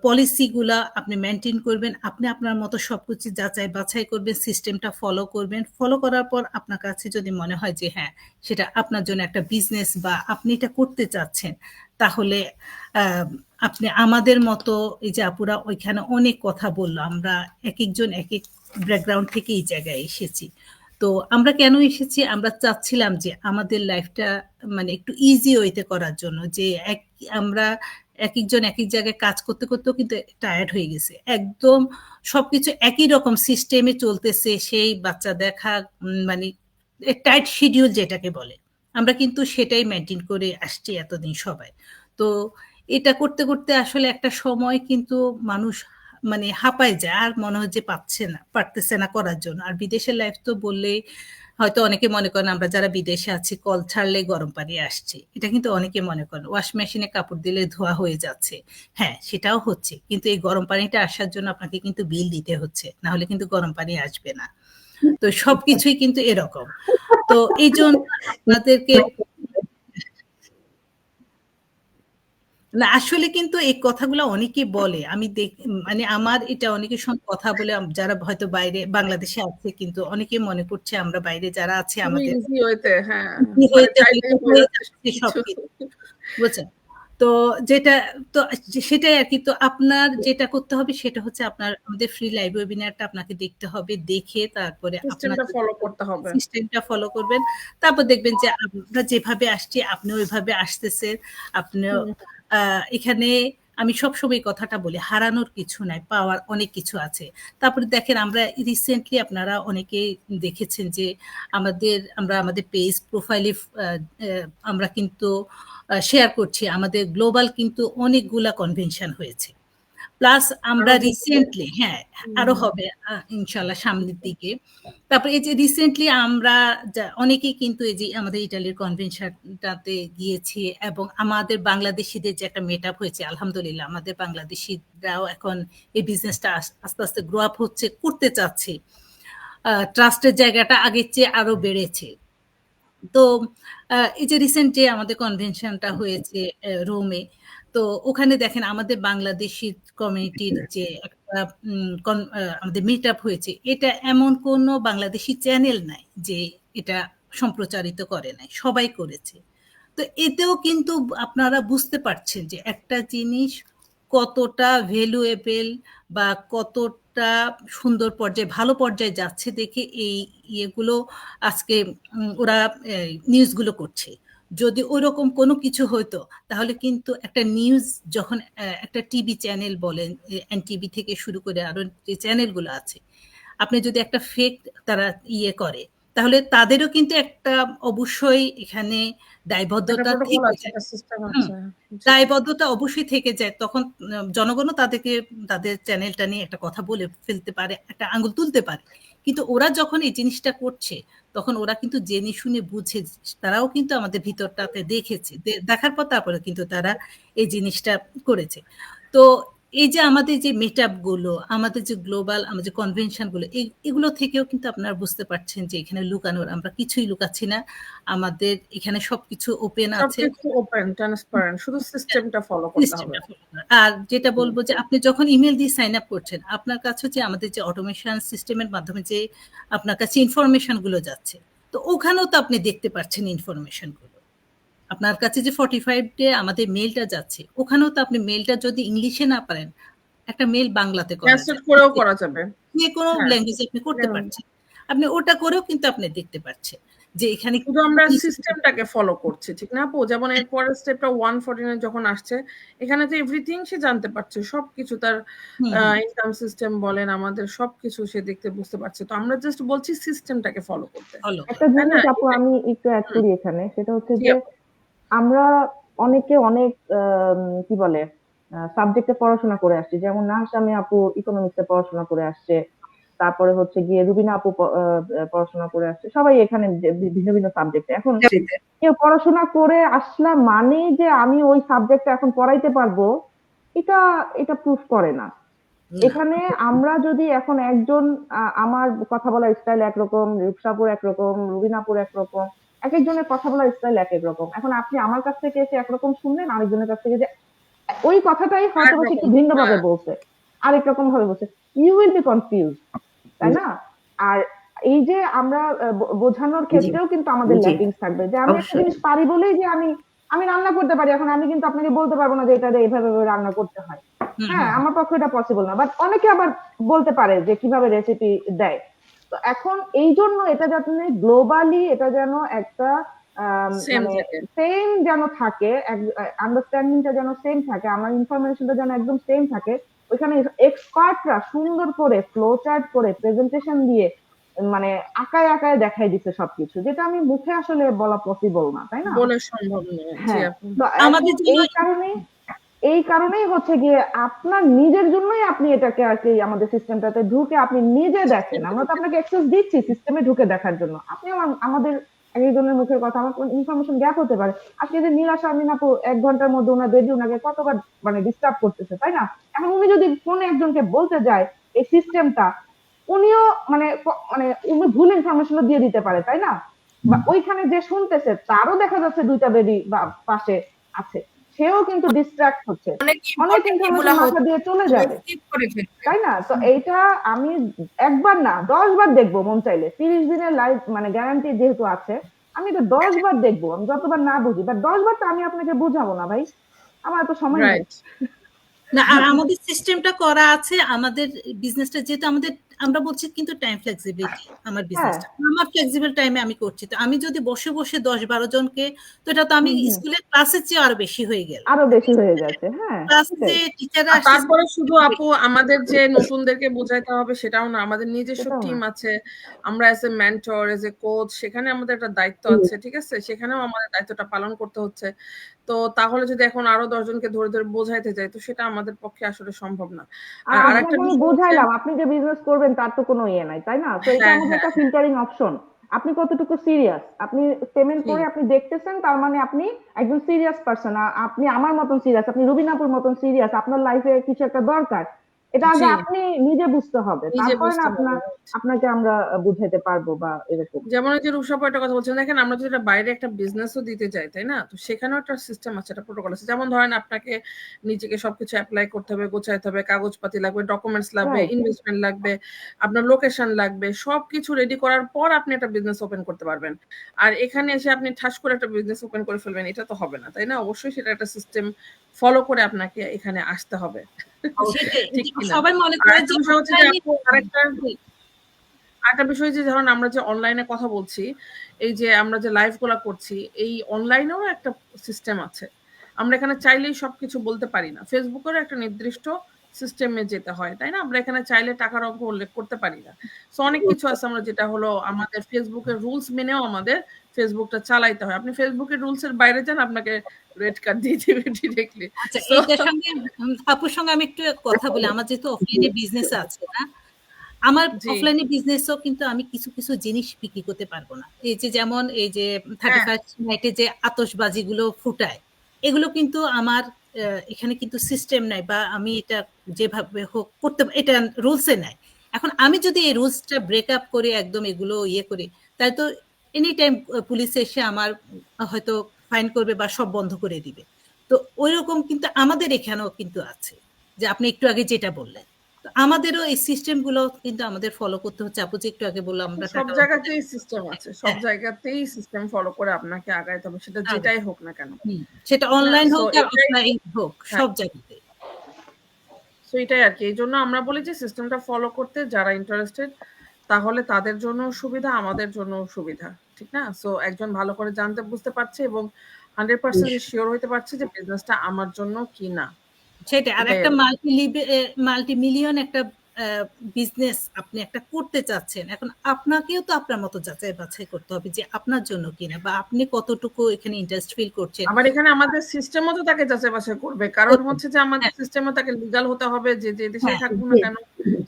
পলিসিগুলা আপনি মেইনটেইন করবেন। আপনি আপনার মতো সবকিছু যাচাই বাছাই করবেন, সিস্টেমটা ফলো করবেন। ফলো করার পর আপনার কাছে যদি মনে হয় যে হ্যাঁ, সেটা আপনার জন্য একটা বিজনেস বা আপনি এটা করতে চাচ্ছেন, তাহলে আ আপনি আমাদের মতো এই যে আপুরা ওইখানে অনেক কথা বলল। আমরা একেকজন একেক ব্যাকগ্রাউন্ড থেকে এই জায়গায় এসেছি। তো আমরা কেন এসেছি? আমরা চাচ্ছিলাম যে আমাদের লাইফটা মানে একটু ইজি ওয়েতে করার জন্য। যে আমরা একেকজন একেক জায়গায় কাজ করতেও কিন্তু টায়ার্ড হয়ে গেছি। একদম সবকিছু একই রকম সিস্টেমে চলতেছে। সেই বাচ্চা দেখা মানে টাইট শিডিউল যেটাকে বলে। আমরা কিন্তু সেটাই মেইনটেইন করে আসছি এতদিন সবাই। তো এটা করতে আসলে একটা সময় কিন্তু মানুষ মানে হাঁপায় যায়। আর মনে হয় যে পারতেছে না করার জন্য। আর বিদেশের লাইফ তো বললেই হয়তো অনেকে মনে করেন আমরা যারা বিদেশে আছি কল ছাড়লেই গরম পানি আসছে। এটা কিন্তু অনেকে মনে করেন। ওয়াশ মেশিনে কাপড় দিলে ধোয়া হয়ে যাচ্ছে। হ্যাঁ, সেটাও হচ্ছে। কিন্তু এই গরম পানিটা আসার জন্য আপনাকে কিন্তু বিল দিতে হচ্ছে। না হলে কিন্তু গরম পানি আসবে না। তো সবকিছুই কিন্তু এরকম। তো এইজন্য আপনাদেরকে না আসলে কিন্তু এই কথাগুলো অনেকে বলে। আমি মানে আমার এটা অনেকের সঙ্গে কথা বলে যারা হয়তো বাইরে বাংলাদেশে আছে কিন্তু অনেকে মনে করছে আমরা বাইরে যারা আছি খুবই আমাদের ইজি ওয়েতে হ্যাঁ, ইজি মানে হইতে চাইলেই হয়ে হয়ে যাচ্ছে যাচ্ছে সবকিছু। সবকিছু। বুঝছেন? তো যেটা তো সেটাই আরকি। তো আপনার যেটা করতে হবে সেটা হচ্ছে আপনার আমাদের ফ্রি লাইভ ওয়েবিনারটা আপনাকে দেখতে হবে। দেখে তারপরে আপনার সিস্টেমটা ফলো করতে হবে। সিস্টেমটা ফলো করবেন। তারপর দেখবেন যে আমরা যেভাবে আসছি আপনিও ওইভাবে আসতেছেন। আপনিও হুম। এখানে আমি সবসময় এই কথাটা বলি, হারানোর কিছু নাই, পাওয়ার অনেক কিছু আছে। তারপরে দেখেন আমরা রিসেন্টলি আপনারা অনেকেই দেখেছেন যে আমরা আমাদের পেজ প্রোফাইলে আ আ আমরা কিন্তু শেয়ার করছি। আমাদের গ্লোবাল কিন্তু অনেকগুলা কনভেনশন হয়েছে। প্লাস আমরা আরো হচ্ছে রিসেন্টলি হ্যাঁ, আরো হুম, হবে ইনশাআল্লাহ সামনের দিকে। তারপরে এই যে রিসেন্টলি আমরা অনেকেই কিন্তু এই যে আমাদের ইতালির কনভেনশনটাতে গিয়েছি এবং আমাদের বাংলাদেশীদের যে একটা মিট-আপ হয়েছে আলহামদুলিল্লাহ আমাদের বাংলাদেশীরাও এখন এই বিজনেসটা আস্তে গ্রো আপ হচ্ছে, করতে চাচ্ছে। ট্রাস্টের জায়গাটা আগের চেয়ে আরো বেড়েছে। তো এই যে রিসেন্ট যে আমাদের কনভেনশনটা হয়েছে রোমে। তো ওখানে দেখেন আমাদের বাংলাদেশী কমিউনিটির যে একটা আমাদের মিট আপ হয়েছে। এটা এমন কোনো বাংলাদেশী চ্যানেল নাই যে এটা সম্প্রচারিত করে নাই। সবাই করেছে। তো এতেও কিন্তু আপনারা বুঝতে পারছেন যে একটা জিনিস কতটা ভ্যালুয়েবল বা কতটা সুন্দর পর্যায়ে ভালো পর্যায়ে যাচ্ছে দেখে এই ইয়েগুলো আজকে ওরা নিউজগুলো করছে। যদি ওইরকম কোনো কিছু হতো তাহলে কিন্তু একটা নিউজ যখন একটা টিভি চ্যানেল বলেন, এনটিভি থেকে শুরু করে আরো যে চ্যানেলগুলো আছে, আপনি যদি একটা ফেক তারা ইয়ে করে তাহলে তাদেরও কিন্তু একটা অবশ্যই এখানে একটা দায়বদ্ধতা প্রোটোকল থেকে আছে, যায়। একটা সিস্টেম হুম, আছে। জি। দায়বদ্ধতা অবশ্যই থেকে যায়। তখন জনগণও তাদেরকে তাদের চ্যানেলটা নিয়ে একটা কথা বলে ফেলতে পারে, একটা আঙ্গুল তুলতে পারে। কিন্তু ওরা যখন এই জিনিসটা করছে তখন ওরা কিন্তু জেনে শুনে বুঝে, তারাও কিন্তু আমাদের ভিতরটাতে দেখেছে, দেখার পর তারপরে কিন্তু তারা এই জিনিসটা করেছে। তো এই যে আমাদের যে মিটআপ গুলো, আমাদের যে গ্লোবাল আমাদের কনভেনশন গুলো, এগুলো থেকেও কিন্তু আপনারা বুঝতে পারছেন যে এখানে লুকানোর আমরা কিছুই লুকাচ্ছি না, আমাদের এখানে সবকিছু ওপেন আছে। সবকিছু ওপেন, ট্রান্সপারেন্ট, শুধু সিস্টেমটা ফলো করতে হবে। আর যেটা বলবো যে আপনি যখন ইমেল দিয়ে সাইন আপ করছেন, আপনার কাছে যে আমাদের যে অটোমেশন সিস্টেমের মাধ্যমে যে আপনার কাছে ইনফরমেশন গুলো যাচ্ছে, তো ওখানেও তো আপনি দেখতে পাচ্ছেন ইনফরমেশন গুলো। আপনার কাছে যে 45 ডে আমাদের মেলটা যাচ্ছে, ওখানেও তো আপনি মেলটা যদি ইংলিশে না পারেন, একটা মেল বাংলাতে করা ট্রান্সলেট যায়, করেও করা যাবে। যে কোনো হ্যাঁ, ল্যাঙ্গুয়েজে আপনি করতে পারছেন। আপনি ওটা করেও কিন্তু আপনি দেখতে পাচ্ছেন যে এখানে শুধু আমরা সিস্টেমটাকে ফলো করছি, ঠিক না আপু? যেমন এর পরের স্টেপটা 149 যখন আসছে, এখানে তো এভরিথিং সে জানতে পারছে, সবকিছু তার ইনকাম সিস্টেম বলেন, আমাদের সবকিছু সে দেখতে বুঝতে পারছে। তো আমরা জাস্ট বলছি সিস্টেমটাকে ফলো করতে, ফলো একটা তাই না? জিনিস আপু আমি একটু অ্যাড করি এখানে, সেটা হচ্ছে জি যে আপু। আমরা অনেকে অনেক কি বলে সাবজেক্টে পড়াশোনা করে আসছি, যেমন নাহসামি আপু ইকোনমিক্সে পড়াশোনা করে আসছে, তারপরে হচ্ছে গিয়ে রুবিনা আপু পড়াশোনা করে আসছে, সবাই এখানে ভিন্ন ভিন্ন সাবজেক্টে। এখন কেউ পড়াশোনা করে আসলাম মানে যে আমি ওই সাবজেক্টে এখন পড়াইতে পারবো, এটা এটা প্রুফ করে না। এখানে আমরা যদি এখন একজন আমার কথা বলার স্টাইল একরকম, রূপসাপুর একরকম, রুবিনাপুর একরকম, এক একজনের কথা বলার স্টাইল এক এক রকম। এখন আপনি আমার কাছ থেকে এসে একরকম শুনলেন, আরেকজনের কাছ থেকে যে ওই কথাটাই হয়তো সে একটু ভিন্ন ভাবে বলছে, আরেক রকম ভাবে বলছে, ইউ উইল বি কনফিউজ, তাই না? আর এই যে আমরা বোঝানোর ক্ষেত্রেও কিন্তু আমাদের ল্যাকিংস থাকবে, যে আমি একটা জিনিস পারি বলেই যে আমি আমি রান্না করতে পারি, এখন আমি কিন্তু আপনাকে বলতে পারবো না যে এটা এইভাবে রান্না করতে হয়। হ্যাঁ, আমার পক্ষে এটা পসিবল না, বাট অনেকে আবার বলতে পারে যে কিভাবে রেসিপি দেয়। তো এখন এই জন্য এটা যাতে গ্লোবালি এটা যেন একটা মানে সেম যেন থাকে, আন্ডারস্ট্যান্ডিংটা যেন সেম থাকে, আমার ইনফরমেশনটা যেন একদম সেম থাকে, ওইখানে এক্সপার্টরা সুন্দর করে ফ্লো চার্ট করে প্রেজেন্টেশন দিয়ে মানে আঁকায় আঁকায় দেখাই দিচ্ছে সবকিছু, যেটা আমি মুখে আসলে বলা পসিবল না, তাই না? বলে সম্ভব নয়। হ্যাঁ, তো এই কারণেই হচ্ছে গিয়ে আপনার নিজের জন্যই আপনি এটাকে আর কি আমাদের সিস্টেমটাতে ঢুকে আপনি নিজে দেখেন। আমরা তো আপনাকে অ্যাক্সেস দিচ্ছি সিস্টেমে ঢুকে দেখার জন্য, আপনি আমাদের একজনের মুখের কথা, আমার কোনো ইনফরমেশন গ্যাপ হতে পারে। আজকে যে নীলা শারমিন আপু 1 ঘন্টার মধ্যে ওনার বেডি ওনাকে কতবার মানে ডিস্টার্ব করতেছে, তাই না? এখন উনি যদি ফোনে একজনকে বলতে যায় এই সিস্টেমটা, উনিও মানে মানে উনি ভুল ইনফরমেশন দিয়ে দিতে পারে, তাই না? বা ওইখানে যে শুনতেছে তারও দেখা যাচ্ছে 2টা বেডি বা পাশে আছে, সেও কিন্তু ডিস্ট্রাক্ট হচ্ছে, অনেক ইনফরমেশন মাথা দিয়ে চলে যাবে, তাই না? তো এইটা আমি একবার না 10 বার দেখবো মন চাইলে, 30 দিনের লাইভ মানে গ্যারান্টি যেহেতু আছে, আমি তো 10 বার দেখবো, আমি যতবার না বুঝি, বাট 10 বার তো আমি আপনাকে বুঝাবো না ভাই, আমার তো সময় নেই। না, আর আমাদের সিস্টেমটা করা আছে, আমাদের বিজনেসটা যেহেতু আমাদের, আমরা বলছি কিন্তু টাইম ফ্লেক্সিবিলিটি, আমার বিজনেসটা আমার ফ্লেক্সিবল টাইমে আমি করছি। তো আমি যদি বসে বসে 10-12 জনকে, তো এটা তো আমি স্কুলের ক্লাসের চেয়ে আরো বেশি হয়ে গেল, আরো বেশি হয়ে যাচ্ছে। হ্যাঁ, ক্লাসে টিচাররা তারপরে শুধু আপু আমাদের যে নতুনদেরকে বোঝাইতে হবে সেটাও না, আমাদের নিজস্ব টিম আছে, আমরা as a mentor, as a coach, সেখানে আমাদের একটা দায়িত্ব আছে, ঠিক আছে? সেখানেও আমাদের দায়িত্বটা পালন করতে হচ্ছে। তো তাহলে যদি এখন আরো 10 জনকে ধরে ধরে বোঝাইতে যাই, তো সেটা আমাদের পক্ষে আসলে সম্ভব না। আর আপনাকে আমি বোঝাইলাম, আপনি যে বিজনেস করবেন তার তো কোনো ইয়ে নাই, তাই না? তো এটা আমাদের একটা ফিল্টারিং অপশন, আপনি কতটুকু সিরিয়াস, আপনি পেমেন্ট করে আপনি দেখতেছেন, তার মানে আপনি একজন সিরিয়াস পারসন, আপনি আমার মতন সিরিয়াস, আপনি রুবিনাপুর মতন সিরিয়াস, আপনার লাইফে কিছু একটা দরকার, এটা আগে আপনি নিজে বুঝতে হবে, তারপরে না আপনাকে আমরা বুঝাইতে পারবো বা এরকম। যেমন এই যে রূপসাপু একটা কথা বলছেন, দেখেন আমরা যদি বাইরে একটা বিজনেসও দিতে যাই, তাই না? তো সেখানেও একটা সিস্টেম আছে, একটা প্রোটোকল আছে। যেমন ধরেন আপনাকে নিজেকে সবকিছু অ্যাপ্লাই করতে হবে, গোছাইতে হবে, কাগজপাতি লাগবে, ডকুমেন্টস লাগবে, ইনভেস্টমেন্ট লাগবে, আপনার লোকেশন লাগবে, সবকিছু রেডি করার পর আপনি একটা বিজনেস ওপেন করতে পারবেন। আর এখানে এসে আপনি ঠাস করে একটা বিজনেস ওপেন করে ফেলবেন, এটা তো হবে না, তাই না? অবশ্যই সেটা একটা সিস্টেম ফলো করে আপনাকে এখানে আসতে হবে। ঠিক কিনা? সবাই মনে করে যে আরেকটা বিষয় যে ধরুন আমরা যে অনলাইনে কথা বলছি, এই যে আমরা যে লাইভ গুলা করছি, এই অনলাইনেও একটা সিস্টেম আছে। আমরা এখানে চাইলেই সবকিছু বলতে পারি না। ফেসবুকেরও একটা নির্দিষ্ট সিস্টেমে যেতে হয়, তাই না? আমরা এখানে চাইলে টাকার অঙ্ক উল্লেখ করতে পারি না। সো অনেক কিছু আছে আমরা যেটা হলো আমাদের ফেসবুকের রুলস মেনেও আমাদের ফেসবুকটা চালাইতে হয়। আপনি ফেসবুকের রুলস এর বাইরে যান, আপনাকে রেড কার্ড দিয়ে দিবে ডিরেক্টলি। আচ্ছা, সো এইটার সঙ্গে আপুর সঙ্গে আমি একটু কথা বলি। আমার যেহেতু অফলাইনে বিজনেস আছে না, আমার জি, অফলাইনে বিজনেসও কিন্তু আমি কিছু কিছু জিনিস বিক্রি করতে পারবো না। এই যে যেমন এই যে হ্যাঁ, 31st নাইটে যে আতশবাজিগুলো ফুটায়, এগুলো কিন্তু আমার এখানে কিন্তু সিস্টেম নাই, বা আমি এটা যেভাবে হোক করতে এটা রুলসে নাই। এখন আমি যদি এই রুলসটা ব্রেক আপ করে একদম এগুলো ইয়ে করি, তাই তো এনি টাইম পুলিশ এসে আমার হয়তো ফাইন করবে বা সব বন্ধ করে দিবে। তো ওইরকম কিন্তু আমাদের এখানেও কিন্তু আছে, যে আপনি একটু আগে যেটা বললেন। তো আমাদেরও এই সিস্টেম গুলো কিন্তু আমাদের ফলো করতে হচ্ছে। আপু যে একটু আগে বললাম আমরা সব টাকা জায়গাতেই সিস্টেম আছে। সব হ্যাঁ, জায়গাতেই সিস্টেম ফলো করে আপনাকে আগাইতে হবে। সেটা আগে। যেটাই হোক না কেন। সেটা ঠিক না? অনলাইন সো হোক আর এটাই অফলাইন হোক, হ্যাঁ, সব জায়গাতে। সো এটাই আরকি। এইজন্য আমরা বলি যে সিস্টেমটা ফলো করতে যারা ইন্টারেস্টেড তাহলে তাদের জন্যও সুবিধা, আমাদের জন্যও সুবিধা। ঠিক না? সো একজন ভালো করে জানতে বুঝতে পারছে এবং 100% যে সিওর হইতে পারছে যে বিজনেসটা আমার জন্য কি না। সেটাই। আর এটাই একটা আরকি। মাল্টি মিলিয়ন একটা বিজনেস আপনি একটা করতে চাচ্ছেন। এখন আপনাকেও তো আপনার মতো যাচাই বাছাই করতে হবে যে আপনার জন্য কিনা, বা আপনি কতটুকু এখানে ইন্টারেস্ট ফিল করছেন। আবার এখানে আমাদের সিস্টেমও তো তাকে যাচাই বাছাই করবে। কারণ হচ্ছে যে আমাদের হ্যাঁ, সিস্টেমও তাকে লিগাল হতে হবে, যে দেশেই হ্যাঁ, থাকুক না কেন,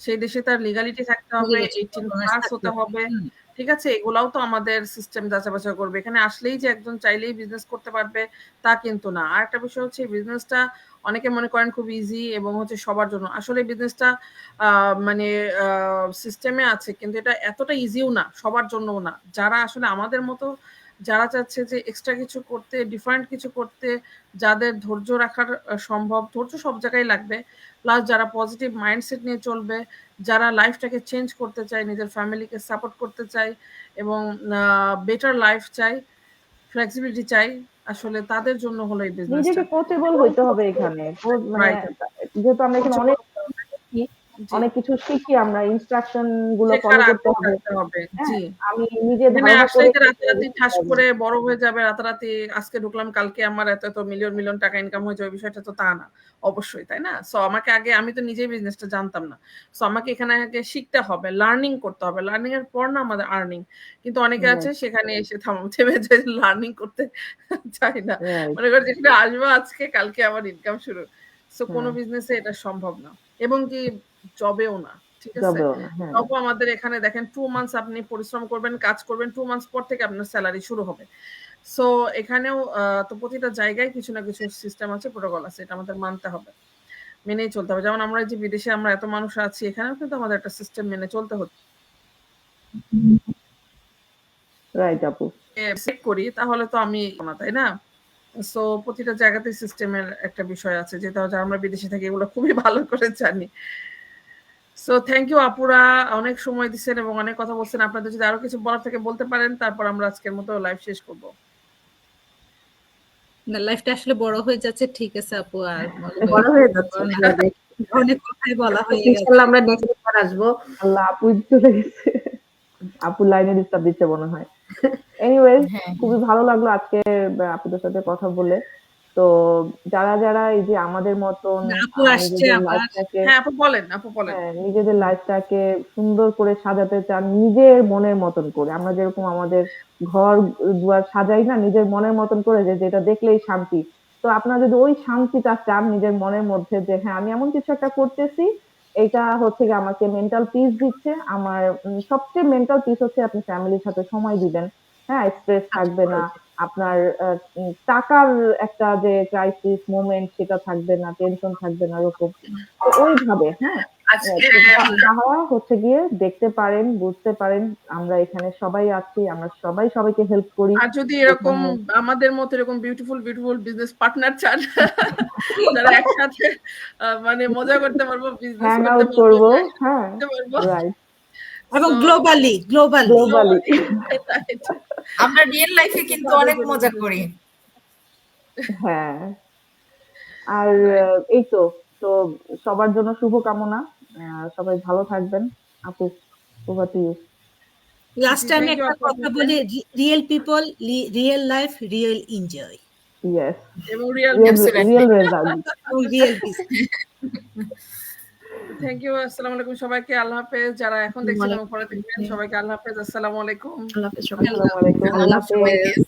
সেই দেশে তার লিগালিটি থাকতে হবে, 18 ডকুমেন্টস প্লাস থাকতে হতে হবে। হবে। ঠিক আছে? এগুলাও তো আমাদের সিস্টেম যাচাই বাছাই করবে। এখানে আসলেই যে একজন চাইলেই বিজনেস করতে পারবে তা কিন্তু না। আরেকটা বিষয় হচ্ছে এই বিজনেসটা অনেকে মনে করেন খুব ইজি এবং হচ্ছে সবার জন্য। আসলে এই বিজনেসটা মানে সিস্টেমে আছে কিন্তু এটা এতটা ইজিও না, সবার জন্যও না। যারা আসলে আমাদের মতো যারা চাচ্ছে যে এক্সট্রা কিছু করতে, ডিফারেন্ট কিছু করতে, যাদের ধৈর্য রাখার সম্ভব, ধৈর্য সব জায়গায় লাগবে। প্লাস যারা পজিটিভ মাইন্ডসেট নিয়ে চলবে, যারা লাইফটাকে চেঞ্জ করতে চায়, নিজের ফ্যামিলিকে সাপোর্ট করতে চায় এবং বেটার লাইফ চাই, ফ্লেক্সিবিলিটি চাই, আসলে তাদের জন্য হলো এই বিজনেসটা। নিজেকে কোচেবল হইতে হবে এখানে। মানে রাইট। যেহেতু আমরা এখানে অনেক শিখি, জি, অনেক কিছু শিখি আমরা ইনস্ট্রাকশন গুলো শেখার ফলো করতে আগ্রহ হবে। থাকতে হবে। হ্যাঁ? জি। আমি নিজে এখানে ধারণা করে আসলেই যে করতে রাতারাতি ঠাস পারবো না। করে বড় হয়ে যাবে, রাতারাতি আজকে ঢুকলাম কালকে আমার এত মিলিয়ন, মিলিয়ন টাকা ইনকাম হয়ে যাবে, বিষয়টা তো তা না। অবশ্যই, তাই না? সো আমাকে আগে আমি তো নিজেই বিজনেসটা জানতাম না। সো আমাকে এখানে আগে শিখতে হবে, লার্নিং করতে হবে। লার্নিং এর পর না আমাদের আর্নিং। কিন্তু অনেকে আছে রাইট, সেখানে এসে থেমে যায়, লার্নিং করতে চায় না। রাইট। মনে করে যেখানে আসবো আজকে কালকে আমার ইনকাম শুরু। সো কোনো হ্যাঁ, বিজনেসে এটা সম্ভব না। এবং কি জবেও না। ঠিক আছে? জবেও না। হ্যাঁ। তবু আমাদের এখানে দেখেন 2 মান্থস আপনি পরিশ্রম করবেন, কাজ করবেন। 2 মান্থস পর থেকে আপনার সেলারি শুরু হবে। সো এখানেও তো প্রতিটা জায়গায় কিছু না কিছু সিস্টেম আছে, প্রোটোকল আছে। এটা আমাদের মানতে হবে। মেনেই চলতে হবে। যেমন আমরা এই যে বিদেশে আমরা এত মানুষ আছি, এখানেও কিন্তু আমাদের একটা সিস্টেম মেনে চলতে হচ্ছে। রাইট আপু। চেক করি তাহলে তো আমি না, তাই না? সো প্রতিটা জায়গাতেই সিস্টেমের একটা বিষয় আছে, যেটা হচ্ছে আমরা বিদেশে থাকি এগুলো খুবই ভালো করে জানি। সো থ্যাংক ইউ আপুরা, অনেক সময় দিচ্ছেন এবং অনেক কথা বলছেন। আপনাদের যদি আরো কিছু বলার থাকে বলতে পারেন, তারপর আমরা আজকের মতো লাইভ শেষ করব। না, লাইফটা আসলে বড় হয়ে যাচ্ছে। ঠিক আছে আপু, আর মনে হয় বড় হয়ে যাচ্ছে। কারণ হ্যাঁ, next অনেক কথাই বলা হয়ে ইনশাআল্লাহ গেছে। আমরা নেক্সট বার আসবো। আল্লাহ আপু চলে গেছে। আপু লাইনে ডিস্টার্ব দিচ্ছে মনে হয়। এনিওয়েজ হ্যাঁ, খুবই ভালো লাগলো আজকে আপুদের সাথে কথা বলে। তো যারা এই যে আমাদের মতন না, আপু আসছে নিজেদের আবার। লাইফটাকে হ্যাঁ আপু বলেন, আপু বলেন। হ্যাঁ, নিজেদের লাইফটাকে সুন্দর করে সাজাতে চান নিজের মনের মতন করে। আমরা যেরকম আমাদের ঘর দুয়ার সাজাই না নিজের মনের মতন করে, যে যেটা দেখলেই শান্তি। তো আপনারা যদি ওই শান্তিটা চান নিজের মনের মধ্যে, যে হ্যাঁ আমি এমন কিছু একটা করতেছি, এটা হচ্ছে গিয়ে আমাকে মেন্টাল পিস দিচ্ছে। আমার সবচেয়ে মেন্টাল পিস হচ্ছে আপনি ফ্যামিলির সাথে সময় দিবেন। হ্যাঁ, স্ট্রেস থাকবে না। আপনার টাকার একটা যে ক্রাইসিস মোমেন্ট সেটা থাকবে না, টেনশন থাকবে না ওরকম। তো ওইভাবে হ্যাঁ, আজকে যারা হচ্ছে গিয়ে দেখতে পারেন, বুঝতে পারেন আমরা এখানে সবাই আছি, আমরা সবাই সবাইকে হেল্প করি। আর যদি এরকম এখানে আমাদের মতো এরকম বিউটিফুল বিজনেস পার্টনার চান, যারা একসাথে মানে মজা করতে পারবো, বিজনেস হ্যাং করতে আউট পারবো, করব। লাইফ হ্যাঁ, করতে পারবো। রাইট। এবং সো গ্লোবালি গ্লোবালি। রাইট, আমরা রিয়েল লাইফে কিন্তু তাদের অনেক জন্য মজা করি। হ্যাঁ। আর রাইট। এই তো তো সবার জন্য শুভকামনা। সবাই ভালো থাকবেন। আপু, ওভার টু ইউ। লাস্টে আমি থ্যাংক ইউ একটা আপু কথা আপনাকে বলি, real people, real life, real enjoy Yes. এবং রিয়েল Real result. এবং রিয়েল বিজনেস। Thank you. আসসালামু আলাইকুম সবাইকে। আল্লাহ হাফেজ। যারা এখন দেখছেন এবং পরে দেখবেন ওয়ালাইকুম সবাইকে আল্লাহ হাফেজ। আসসালামু আলাইকুম। আল্লাহ হাফেজ সবাইকে। Assalamualaikum. আল্লাহ Allah Hafiz. হাফেজ।